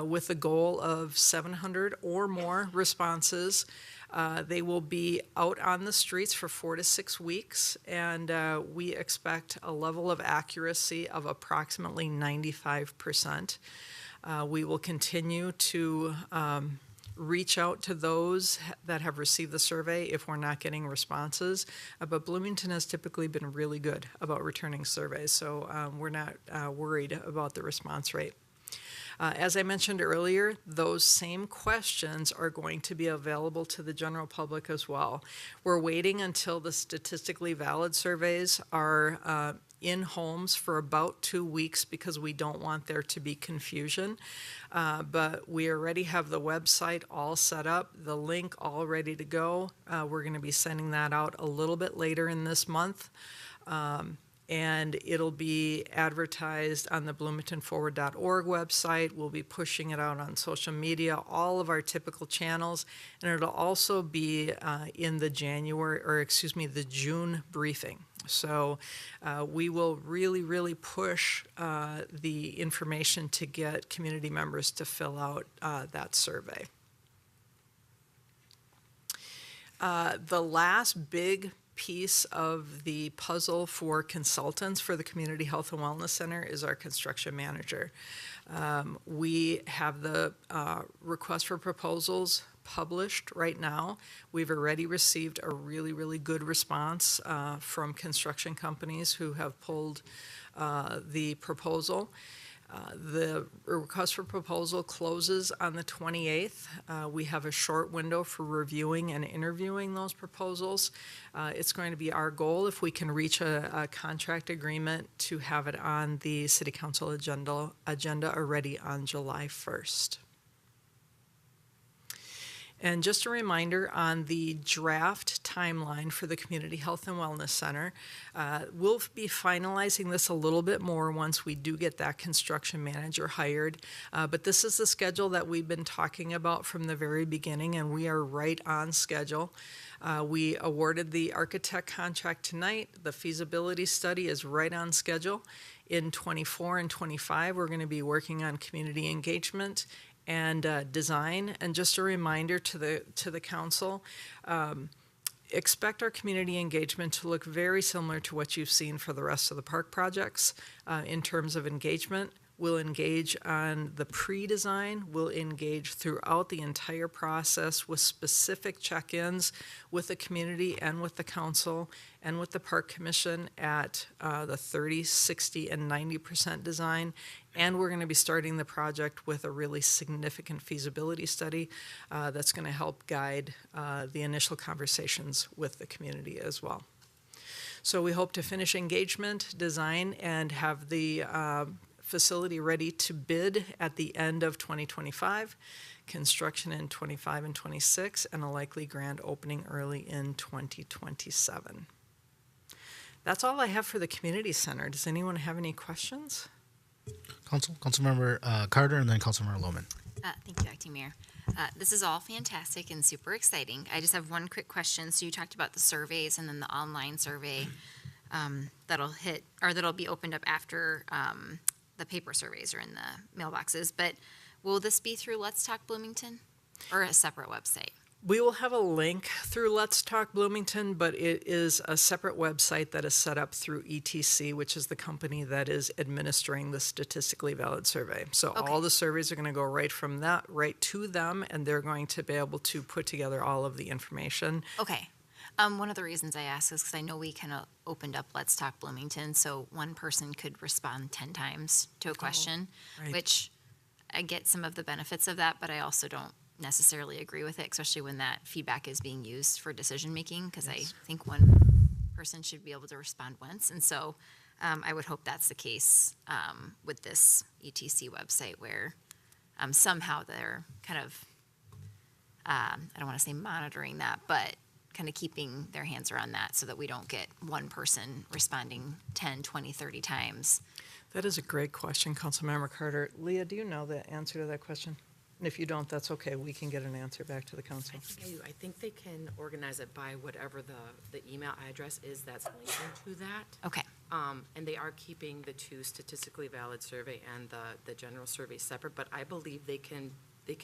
[SPEAKER 13] with a goal of 700 or more responses. They will be out on the streets for 4 to 6 weeks, and we expect a level of accuracy of approximately 95%. We will continue to reach out to those that have received the survey if we're not getting responses. But Bloomington has typically been really good about returning surveys, so we're not worried about the response rate. As I mentioned earlier, those same questions are going to be available to the general public as well. We're waiting until the statistically valid surveys are in homes for about 2 weeks because we don't want there to be confusion. But we already have the website all set up, the link all ready to go. We're going to be sending that out a little bit later in this month. And it'll be advertised on the bloomingtonforward.org website. We'll be pushing it out on social media, all of our typical channels, and it'll also be in the the June briefing. So we will really push the information to get community members to fill out that survey. The last big piece of the puzzle for consultants for the Community Health and Wellness Center is our construction manager. We have the request for proposals published right now. We've already received a really, really good response from construction companies who have pulled the proposal. The request for proposal closes on the 28th. We have a short window for reviewing and interviewing those proposals. It's going to be our goal, if we can reach a contract agreement, to have it on the City Council agenda already on July 1st. And just a reminder on the draft timeline for the Community Health and Wellness Center. We'll be finalizing this a little bit more once we do get that construction manager hired. But this is the schedule that we've been talking about from the very beginning, and we are right on schedule. We awarded the architect contract tonight. The feasibility study is right on schedule. In 24 and 25, we're going to be working on community engagement and design. And just a reminder to the council, expect our community engagement to look very similar to what you've seen for the rest of the park projects. In terms of engagement, we'll engage on the pre-design, we'll engage throughout the entire process with specific check-ins with the community and with the council and with the park commission at the 30, 60, and 90% design. And we're going to be starting the project with a really significant feasibility study that's going to help guide the initial conversations with the community as well. So we hope to finish engagement, design, and have the facility ready to bid at the end of 2025, construction in 25 and 26, and a likely grand opening early in 2027. That's all I have for the community center. Does anyone have any questions?
[SPEAKER 1] Councilmember Carter, and then Councilmember Lohman.
[SPEAKER 2] Thank you, Acting Mayor. This is all fantastic and super exciting. I just have one quick question. So you talked about the surveys and then the online survey that'll be opened up after the paper surveys are in the mailboxes. But will this be through Let's Talk Bloomington or a separate website?
[SPEAKER 13] We will have a link through Let's Talk Bloomington, but it is a separate website that is set up through ETC, which is the company that is administering the statistically valid survey. So
[SPEAKER 2] Okay.
[SPEAKER 13] all the surveys are going to go right from that right to them, and they're going to be able to put together all of the information.
[SPEAKER 2] Okay. One of the reasons I ask is because I know we kind of opened up Let's Talk Bloomington, so one person could respond 10 times to a question,
[SPEAKER 13] right.
[SPEAKER 2] which I get some of the benefits of that, but I also don't necessarily agree with it, especially when that feedback is being used for decision making, because I think one person should be able to respond once. And so I would hope that's the case with this ETC website, where somehow they're kind of, I don't want to say monitoring that, but kind of keeping their hands around that so that we don't get one person responding 10, 20, 30 times.
[SPEAKER 13] That is a great question, Councilmember Carter. Leah, do you know the answer to that question? And if you don't, that's okay. We can get an answer back to the council.
[SPEAKER 16] I think they can organize it by whatever the email address is that's linked to that.
[SPEAKER 2] Okay.
[SPEAKER 16] And they are keeping the two statistically valid survey and the general survey separate, but I believe they can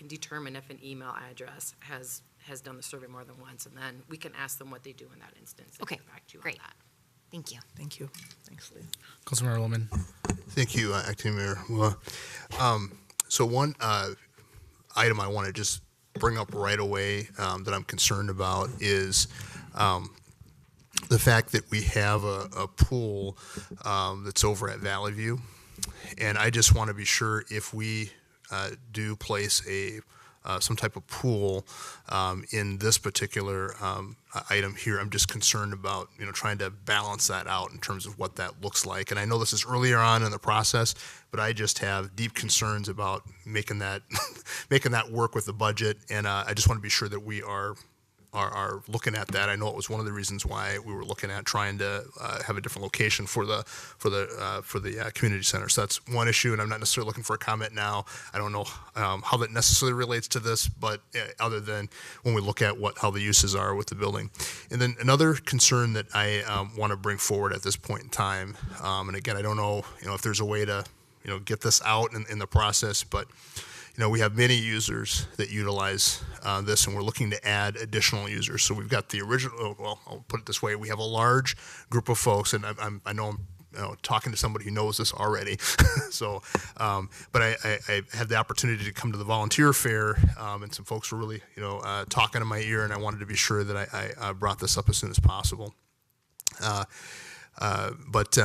[SPEAKER 16] determine if an email address has done the survey more than once, and then we can ask them what they do in that instance. And
[SPEAKER 2] Okay,
[SPEAKER 16] get back to you on
[SPEAKER 2] great.
[SPEAKER 16] that.
[SPEAKER 2] Thank you.
[SPEAKER 13] Thank you. Thanks, Leah.
[SPEAKER 1] Councilmember Lohman.
[SPEAKER 3] Thank you, Acting Mayor. So one item I want to just bring up right away that I'm concerned about is the fact that we have a pool that's over at Valley View. And I just want to be sure if we do place some type of pool in this particular item here, I'm just concerned about, trying to balance that out in terms of what that looks like. And I know this is earlier on in the process, but I just have deep concerns about making that work with the budget. And I just want to be sure that we are looking at that. I know it was one of the reasons why we were looking at trying to have a different location for the community center. So that's one issue, and I'm not necessarily looking for a comment now. I don't know how that necessarily relates to this, but other than when we look at how the uses are with the building. And then another concern that I want to bring forward at this point in time, and again, I don't know, if there's a way to, get this out in the process, but we have many users that utilize this, and we're looking to add additional users. So we've got the original, well, I'll put it this way, we have a large group of folks, and I know I'm talking to somebody who knows this already. So, but I had the opportunity to come to the volunteer fair, and some folks were really, talking in my ear, and I wanted to be sure that I brought this up as soon as possible. But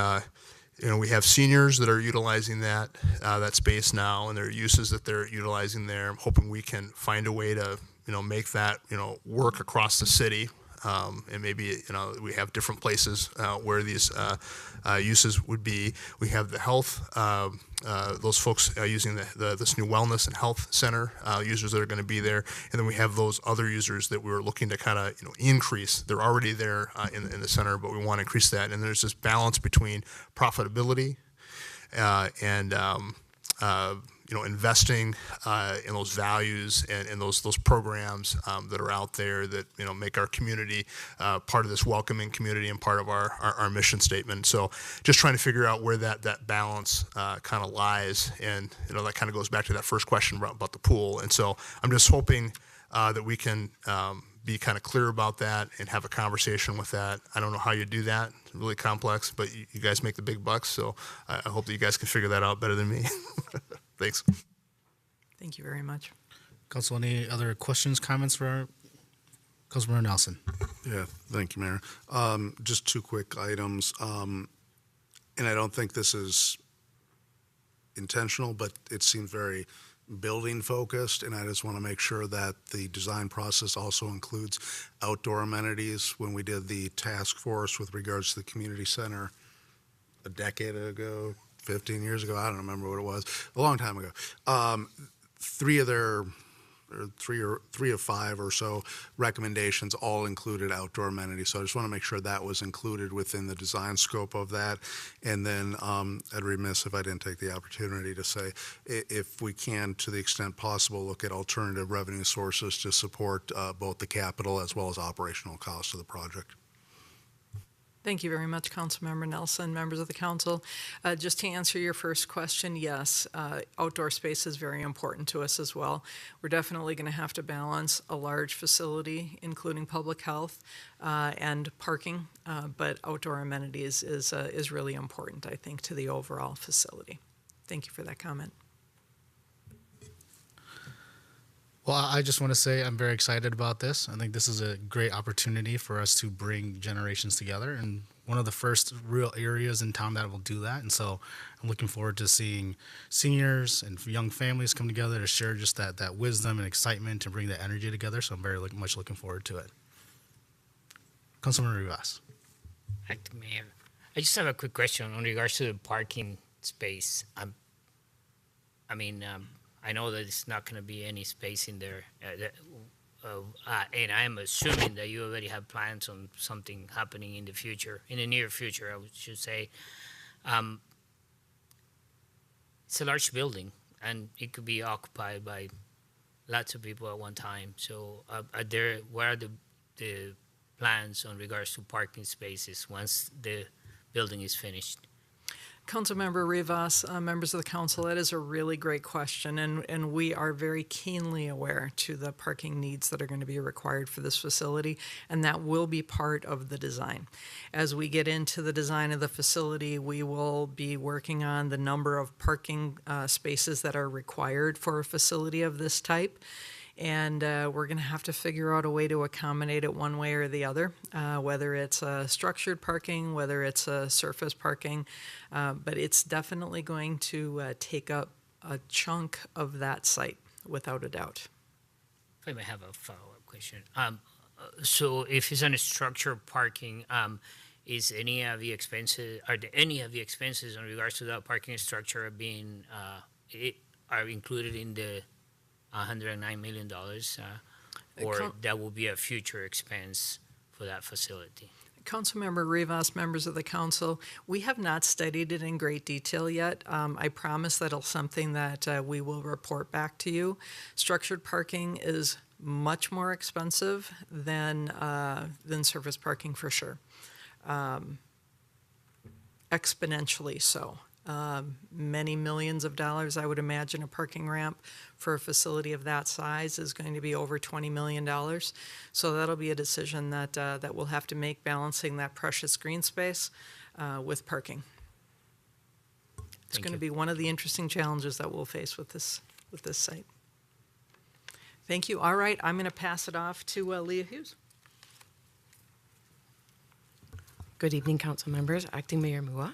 [SPEAKER 3] we have seniors that are utilizing that space now, and there are uses that they're utilizing there. I'm hoping we can find a way to make that work across the city. And maybe we have different places where these uses would be. We have the health, those folks using this new wellness and health center users that are going to be there, and then we have those other users that we're looking to kind of increase. They're already there in the center, but we want to increase that. And there's this balance between profitability and investing in those values and those programs that are out there that make our community part of this welcoming community and part of our mission statement. So just trying to figure out where that balance kind of lies, and that kind of goes back to that first question about the pool. And so I'm just hoping that we can be kind of clear about that and have a conversation with that. I don't know how you do that. It's really complex, but you guys make the big bucks, so I hope that you guys can figure that out better than me. Thanks.
[SPEAKER 13] Thank you very much.
[SPEAKER 1] Council, any other questions, comments for Councilmember Nelson?
[SPEAKER 9] Yeah, thank you, Mayor. Just two quick items. And I don't think this is intentional, but it seems very building focused, and I just want to make sure that the design process also includes outdoor amenities. When we did the task force with regards to the community center a decade ago, 15 years ago, I don't remember what it was, a long time ago, three of five or so recommendations all included outdoor amenities. So I just want to make sure that was included within the design scope of that. And then I'd remiss if I didn't take the opportunity to say, if we can, to the extent possible, look at alternative revenue sources to support both the capital as well as operational costs of the project.
[SPEAKER 13] Thank you very much, Councilmember Nelson, members of the council. Just to answer your first question, yes, outdoor space is very important to us as well. We're definitely going to have to balance a large facility, including public health and parking, but outdoor amenities is really important, I think, to the overall facility. Thank you for that comment.
[SPEAKER 1] Well, I just want to say I'm very excited about this. I think this is a great opportunity for us to bring generations together, and one of the first real areas in town that will do that. And so I'm looking forward to seeing seniors and young families come together to share just that wisdom and excitement and bring that energy together. So I'm very much looking forward to it. Councilman Rivas.
[SPEAKER 14] Acting Mayor, I just have a quick question in regards to the parking space. I know that it's not going to be any space in there, and I'm assuming that you already have plans on something happening in the future, in the near future, I should say. It's a large building, and it could be occupied by lots of people at one time. So, what are the plans on regards to parking spaces once the building is finished?
[SPEAKER 13] Councilmember Rivas, members of the council, that is a really great question, and we are very keenly aware to the parking needs that are going to be required for this facility, and that will be part of the design. As we get into the design of the facility, we will be working on the number of parking spaces that are required for a facility of this type. And we're going to have to figure out a way to accommodate it one way or the other, whether it's structured parking, whether it's surface parking, but it's definitely going to take up a chunk of that site, without a doubt.
[SPEAKER 14] If I may have a follow-up question. So if it's on structured parking, are there any of the expenses in regards to that parking structure being are included in the $109 million, or that will be a future expense for that facility?
[SPEAKER 13] Councilmember Rivas, members of the council, we have not studied it in great detail yet. I promise that it's something that we will report back to you. Structured parking is much more expensive than surface parking, for sure. Exponentially so. Many millions of dollars. I would imagine a parking ramp for a facility of that size is going to be over $20 million. So that'll be a decision that we'll have to make, balancing that precious green space with parking. It's going to be one of the interesting challenges that we'll face with this site. Thank you. All right, I'm going to pass it off to Leah Hughes.
[SPEAKER 17] Good evening, council members. Acting Mayor Mua.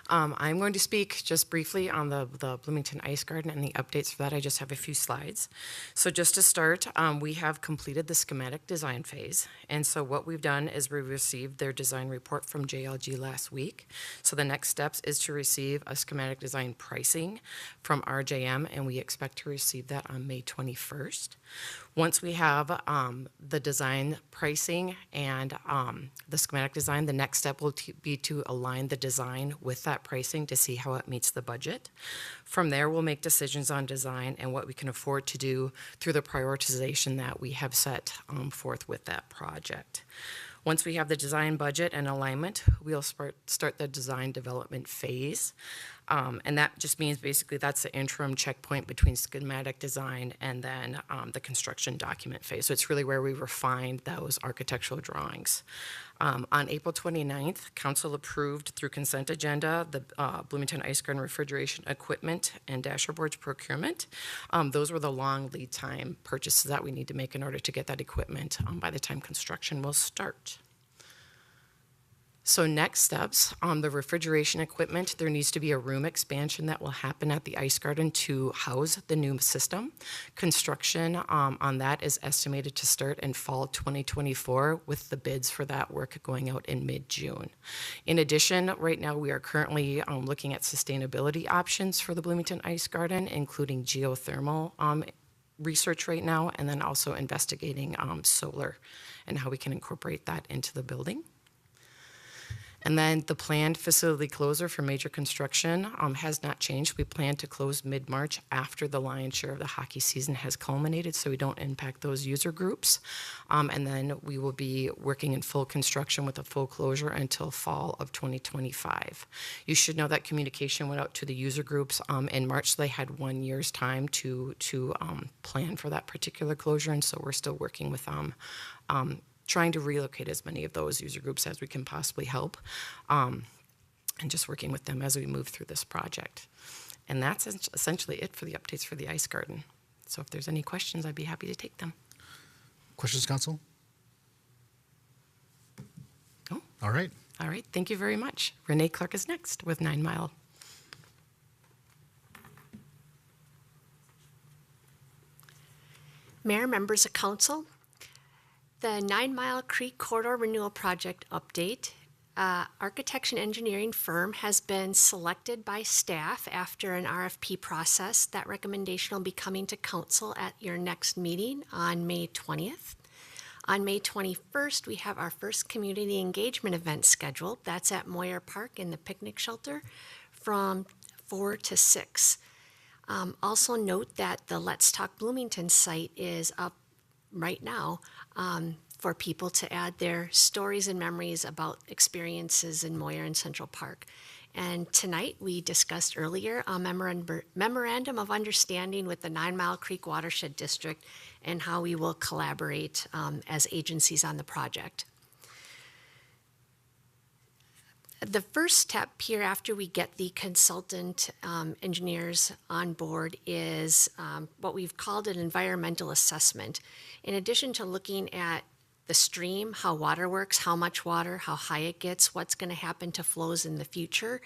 [SPEAKER 17] I'm going to speak just briefly on the Bloomington Ice Garden and the updates for that. I just have a few slides. So just to start, we have completed the schematic design phase. And so what we've done is we received their design report from JLG last week. So the next steps is to receive a schematic design pricing from RJM, and we expect to receive that on May 21st. Once we have the design pricing and the schematic design, the next step will be to align the design with that pricing to see how it meets the budget. From there, we'll make decisions on design and what we can afford to do through the prioritization that we have set forth with that project. Once we have the design budget and alignment, we'll start the design development phase. And that just means basically that's the interim checkpoint between schematic design and then the construction document phase. So it's really where we refine those architectural drawings. On April 29th, council approved through consent agenda the Bloomington Ice Garden refrigeration equipment and dasher boards procurement. Those were the long lead time purchases that we need to make in order to get that equipment by the time construction will start. So next steps on the refrigeration equipment, there needs to be a room expansion that will happen at the Ice Garden to house the new system. Construction on that is estimated to start in fall 2024 with the bids for that work going out in mid-June. In addition, right now we are currently looking at sustainability options for the Bloomington Ice Garden, including geothermal research right now, and then also investigating solar and how we can incorporate that into the building. And then the planned facility closure for major construction has not changed. We plan to close mid-March after the lion's share of the hockey season has culminated, so we don't impact those user groups. And then we will be working in full construction with a full closure until fall of 2025. You should know that communication went out to the user groups in March. So they had 1 year's time to plan for that particular closure, and so we're still working with them. Trying to relocate as many of those user groups as we can possibly help, and just working with them as we move through this project. And that's essentially it for the updates for the Ice Garden. So if there's any questions, I'd be happy to take them.
[SPEAKER 1] Questions, council?
[SPEAKER 17] Oh.
[SPEAKER 1] All right.
[SPEAKER 17] All right, thank you very much. Renee Clark is next with 9 Mile.
[SPEAKER 10] Mayor, members of council, the 9 Mile Creek Corridor Renewal Project update. Architecture and engineering firm has been selected by staff after an RFP process. That recommendation will be coming to council at your next meeting on May 20th. On May 21st, we have our first community engagement event scheduled. That's at Moyer Park in the picnic shelter from 4 to 6. Also note that the Let's Talk Bloomington site is up right now for people to add their stories and memories about experiences in Moyer and Central Park. And tonight we discussed earlier a memorandum of understanding with the 9 Mile Creek Watershed District and how we will collaborate as agencies on the project. The first step here after we get the consultant engineers on board is what we've called an environmental assessment. In addition to looking at the stream, how water works, how much water, how high it gets, what's going to happen to flows in the future,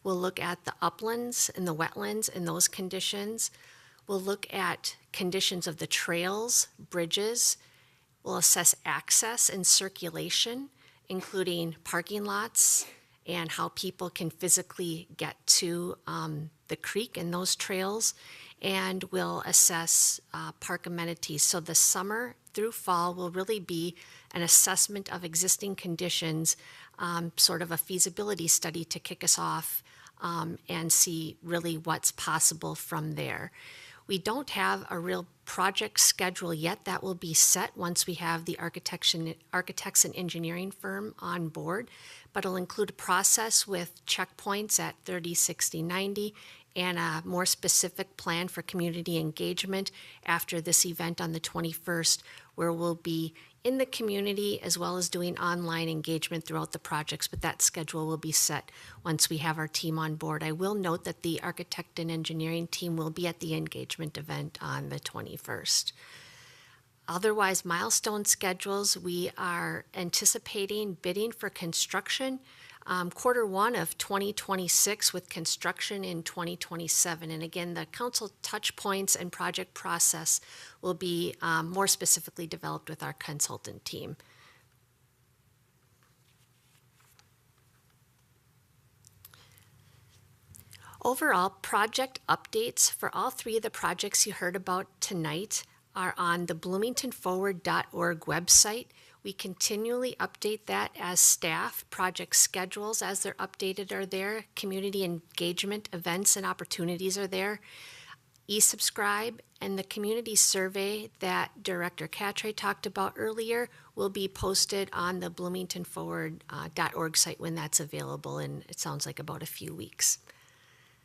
[SPEAKER 10] we'll look at the uplands and the wetlands and those conditions. We'll look at conditions of the trails, bridges. We'll assess access and circulation, including parking lots, and how people can physically get to the creek and those trails, and we'll assess park amenities. So the summer through fall will really be an assessment of existing conditions, sort of a feasibility study to kick us off and see really what's possible from there. We don't have a real project schedule yet. That will be set once we have the architects and engineering firm on board, but it'll include a process with checkpoints at 30, 60, 90, and a more specific plan for community engagement after this event on the 21st, where we'll be in the community, as well as doing online engagement throughout the projects, but that schedule will be set once we have our team on board. I will note that the architect and engineering team will be at the engagement event on the 21st. Otherwise, milestone schedules, we are anticipating bidding for construction Q1 of 2026 with construction in 2027. And again, the council touch points and project process will be more specifically developed with our consultant team. Overall, project updates for all three of the projects you heard about tonight are on the bloomingtonforward.org website. We continually update that as staff. Project schedules, as they're updated, are there. Community engagement events and opportunities are there. E-subscribe and the community survey that Director Cattray talked about earlier will be posted on the bloomingtonforward.org site when that's available, and it sounds like about a few weeks.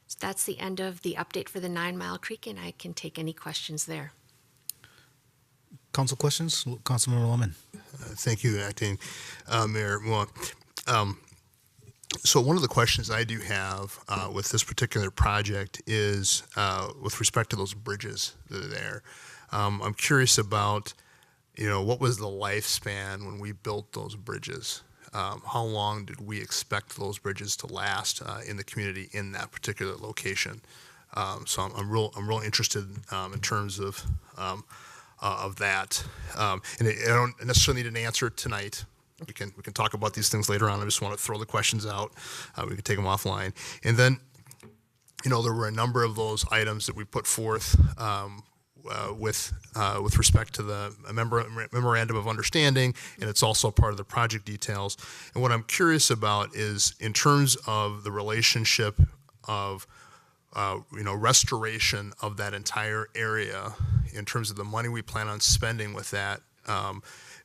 [SPEAKER 10] So that's the end of the update for the 9 Mile Creek, and I can take any questions there.
[SPEAKER 1] Council questions? Councilmember Lohman.
[SPEAKER 3] Thank you, Acting Mayor Mua. So one of the questions I do have with this particular project is with respect to those bridges that are there. I'm curious about, what was the lifespan when we built those bridges? How long did we expect those bridges to last in the community in that particular location? So I'm real interested in terms of that. And I don't necessarily need an answer tonight. We can talk about these things later on. I just want to throw the questions out. We can take them offline. And then, there were a number of those items that we put forth with respect to the memorandum of understanding, and it's also part of the project details. And what I'm curious about is in terms of the relationship of restoration of that entire area in terms of the money we plan on spending with that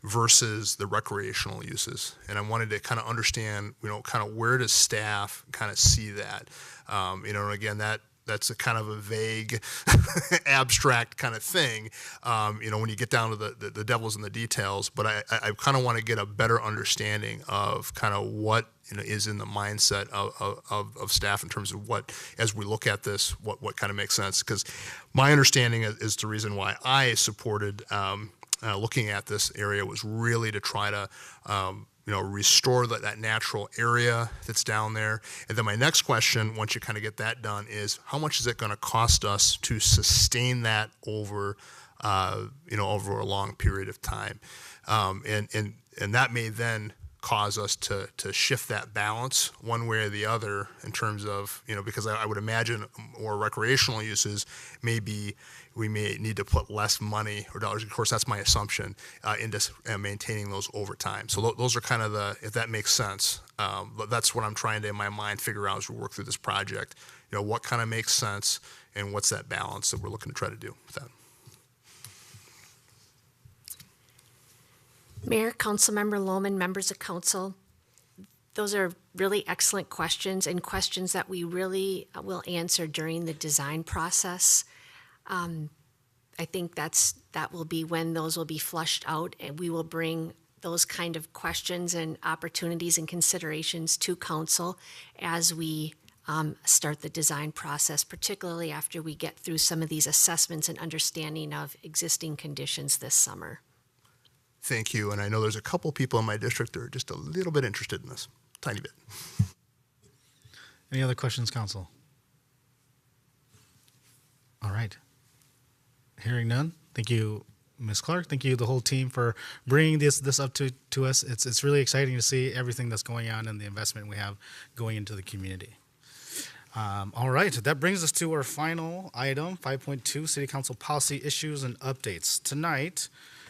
[SPEAKER 3] versus the recreational uses. And I wanted to kind of understand, kind of where does staff kind of see that? And again, that's a kind of a vague, abstract kind of thing, when you get down to the devil's in the details. But I kind of want to get a better understanding of kind of what is in the mindset of staff in terms of what, as we look at this, what kind of makes sense. Because my understanding is the reason why I supported looking at this area was really to try to restore that natural area that's down there. And then my next question, once you kind of get that done, is how much is it going to cost us to sustain that over over a long period of time? And that may then cause us to shift that balance one way or the other in terms of, because I would imagine more recreational uses maybe we may need to put less money or dollars, of course that's my assumption, into maintaining those over time. So those are kind of if that makes sense, but that's what I'm trying to, in my mind, figure out as we work through this project, what kind of makes sense and what's that balance that we're looking to try to do with that.
[SPEAKER 10] Mayor, Councilmember Lohman, members of council, those are really excellent questions and questions that we really will answer during the design process. I think that will be when those will be flushed out, and we will bring those kind of questions and opportunities and considerations to council as we start the design process, particularly after we get through some of these assessments and understanding of existing conditions this summer.
[SPEAKER 3] Thank you, and I know there's a couple people in my district that are just a little bit interested in this, tiny bit.
[SPEAKER 1] Any other questions, council? All right. Hearing none, thank you, Ms. Clark. Thank you, the whole team, for bringing this up to us. It's really exciting to see everything that's going on and the investment we have going into the community. All right, that brings us to our final item, 5.2, City Council Policy Issues and Updates. Tonight,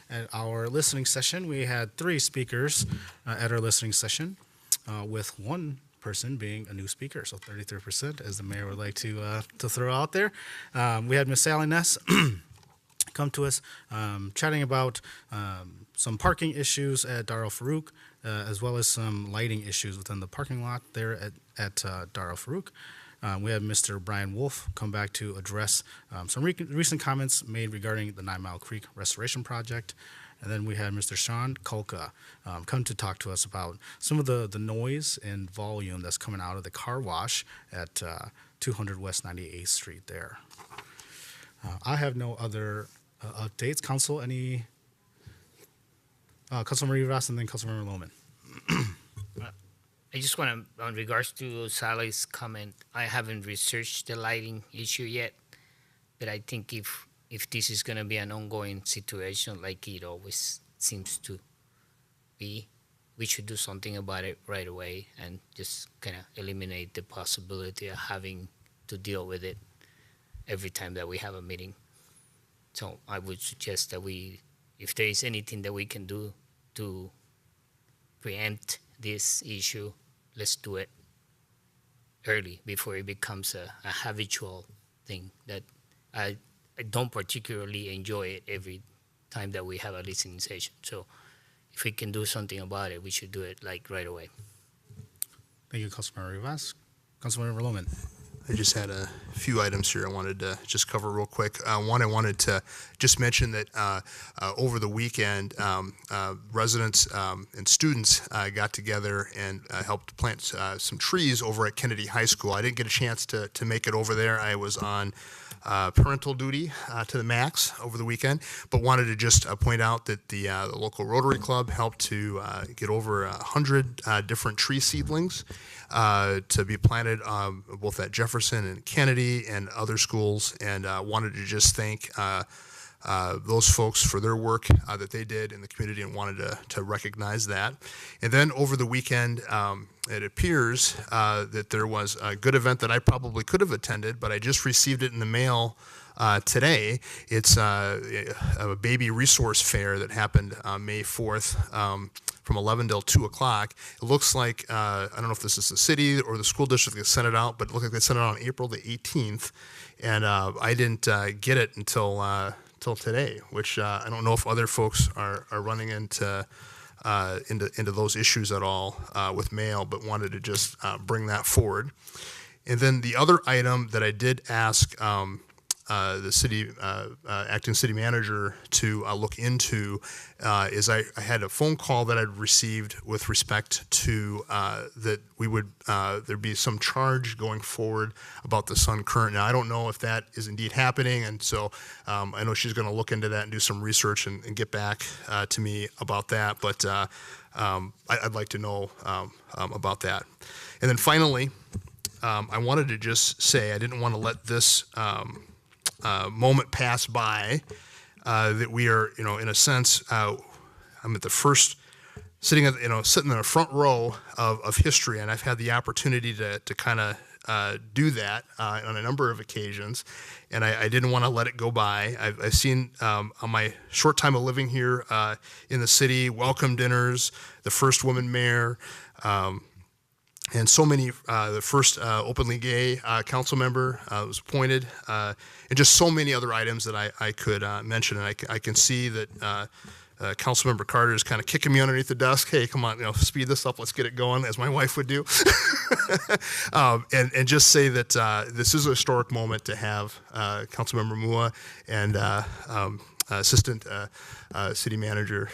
[SPEAKER 1] at our listening session, we had 3 speakers at our listening session, with one person being a new speaker, so 33%, as the mayor would like to throw out there. We had Ms. Sally Ness come to us, chatting about some parking issues at Dar el Farouk, as well as some lighting issues within the parking lot there at Dar el Farouk. We had Mr. Brian Wolf come back to address some recent comments made regarding the 9 Mile Creek restoration project. And then we had Mr. Sean Kolka come to talk to us about some of the noise and volume that's coming out of the car wash at 200 West 98th Street there. I have no other updates. Council, any? Councilmember Rivas and then Councilmember Lohman.
[SPEAKER 14] I just want to, on regards to Sally's comment, I haven't researched the lighting issue yet, but I think if this is going to be an ongoing situation like it always seems to be, we should do something about it right away and just kind of eliminate the possibility of having to deal with it every time that we have a meeting. So I would suggest that if there is anything that we can do to preempt this issue, let's do it early before it becomes a habitual thing that I don't particularly enjoy it every time that we have a listening session. So if we can do something about it, we should do it like right away.
[SPEAKER 1] Thank you, Councilmember Rivas. Councilmember Lohman.
[SPEAKER 3] I just had a few items here I wanted to just cover real quick. One, I wanted to just mention that over the weekend, residents and students got together and helped plant some trees over at Kennedy High School. I didn't get a chance to make it over there. I was on parental duty to the max over the weekend, but wanted to just point out that the local Rotary Club helped to get over 100 different tree seedlings to be planted both at Jefferson and Kennedy and other schools, and wanted to just thank those folks for their work that they did in the community and wanted to recognize that. And then over the weekend, it appears that there was a good event that I probably could have attended, but I just received it in the mail today. It's a baby resource fair that happened May 4th from 11 till 2 o'clock. It looks like, I don't know if this is the city or the school district that sent it out, but it looked like they sent it out on April the 18th. And I didn't get it until today, which I don't know if other folks are running into those issues at all with mail, but wanted to just bring that forward. And then the other item that I did ask the city acting city manager to look into is I had a phone call that I'd received with respect to that we would there'd be some charge going forward about the Sun Current. Now I don't know if that is indeed happening, and so I know she's going to look into that and do some research and get back to me about that. But I'd like to know about that. And then finally, I wanted to just say I didn't want to let this moment pass by that we are, in a sense, I'm at the first sitting in the front row of history, and I've had the opportunity to kind of do that on a number of occasions, and I didn't want to let it go by. I've seen on my short time of living here in the city, welcome dinners, the first woman mayor, and so many, the first openly gay council member was appointed, and just so many other items that I could mention. And I can see that Councilmember Carter is kind of kicking me underneath the desk. Hey, come on, speed this up. Let's get it going, as my wife would do. And just say that this is a historic moment to have Councilmember Mua and Assistant City Manager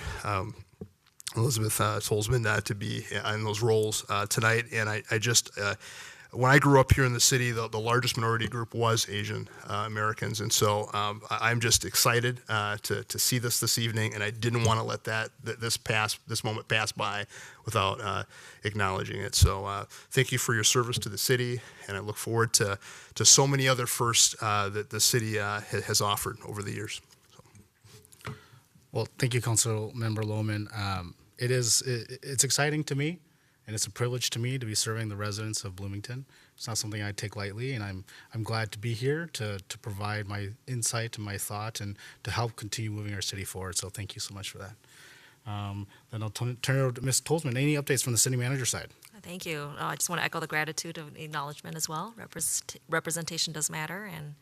[SPEAKER 3] Elizabeth Solzman to be in those roles tonight. And I just, when I grew up here in the city, the largest minority group was Asian Americans. And so I'm just excited to see this evening, and I didn't want to let this moment pass by without acknowledging it. So thank you for your service to the city, and I look forward to so many other firsts that the city has offered over the years. So.
[SPEAKER 1] Well, thank you, Councilmember Lohman. It's exciting to me, and it's a privilege to me to be serving the residents of Bloomington. It's not something I take lightly, and I'm glad to be here to provide my insight and my thought and to help continue moving our city forward. So thank you so much for that. Then I'll turn it over to Ms. Tolzman. Any updates from the city manager side?
[SPEAKER 18] Thank you. I just want to echo the gratitude of acknowledgement as well. Representation does matter, and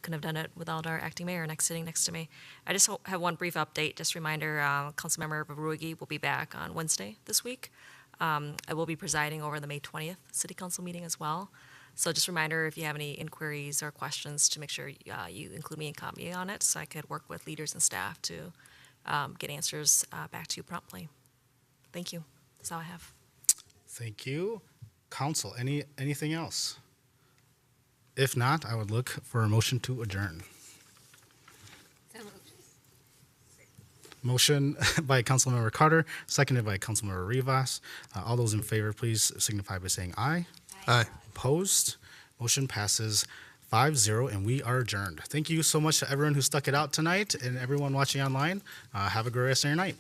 [SPEAKER 18] couldn't have done it without our acting mayor sitting next to me. I just have one brief update. Just a reminder, Councilmember Baruigi will be back on Wednesday this week. I will be presiding over the May 20th City Council meeting as well. So just a reminder, if you have any inquiries or questions, to make sure you include me and copy on it, so I could work with leaders and staff to get answers back to you promptly. Thank you. That's all I have.
[SPEAKER 1] Thank you. Council, anything else? If not, I would look for a motion to adjourn. Motion by Councilmember Carter, seconded by Councilmember Rivas. All those in favor, please signify by saying aye.
[SPEAKER 3] Aye.
[SPEAKER 1] Opposed? Motion passes 5-0, and we are adjourned. Thank you so much to everyone who stuck it out tonight and everyone watching online. Have a great rest of your night.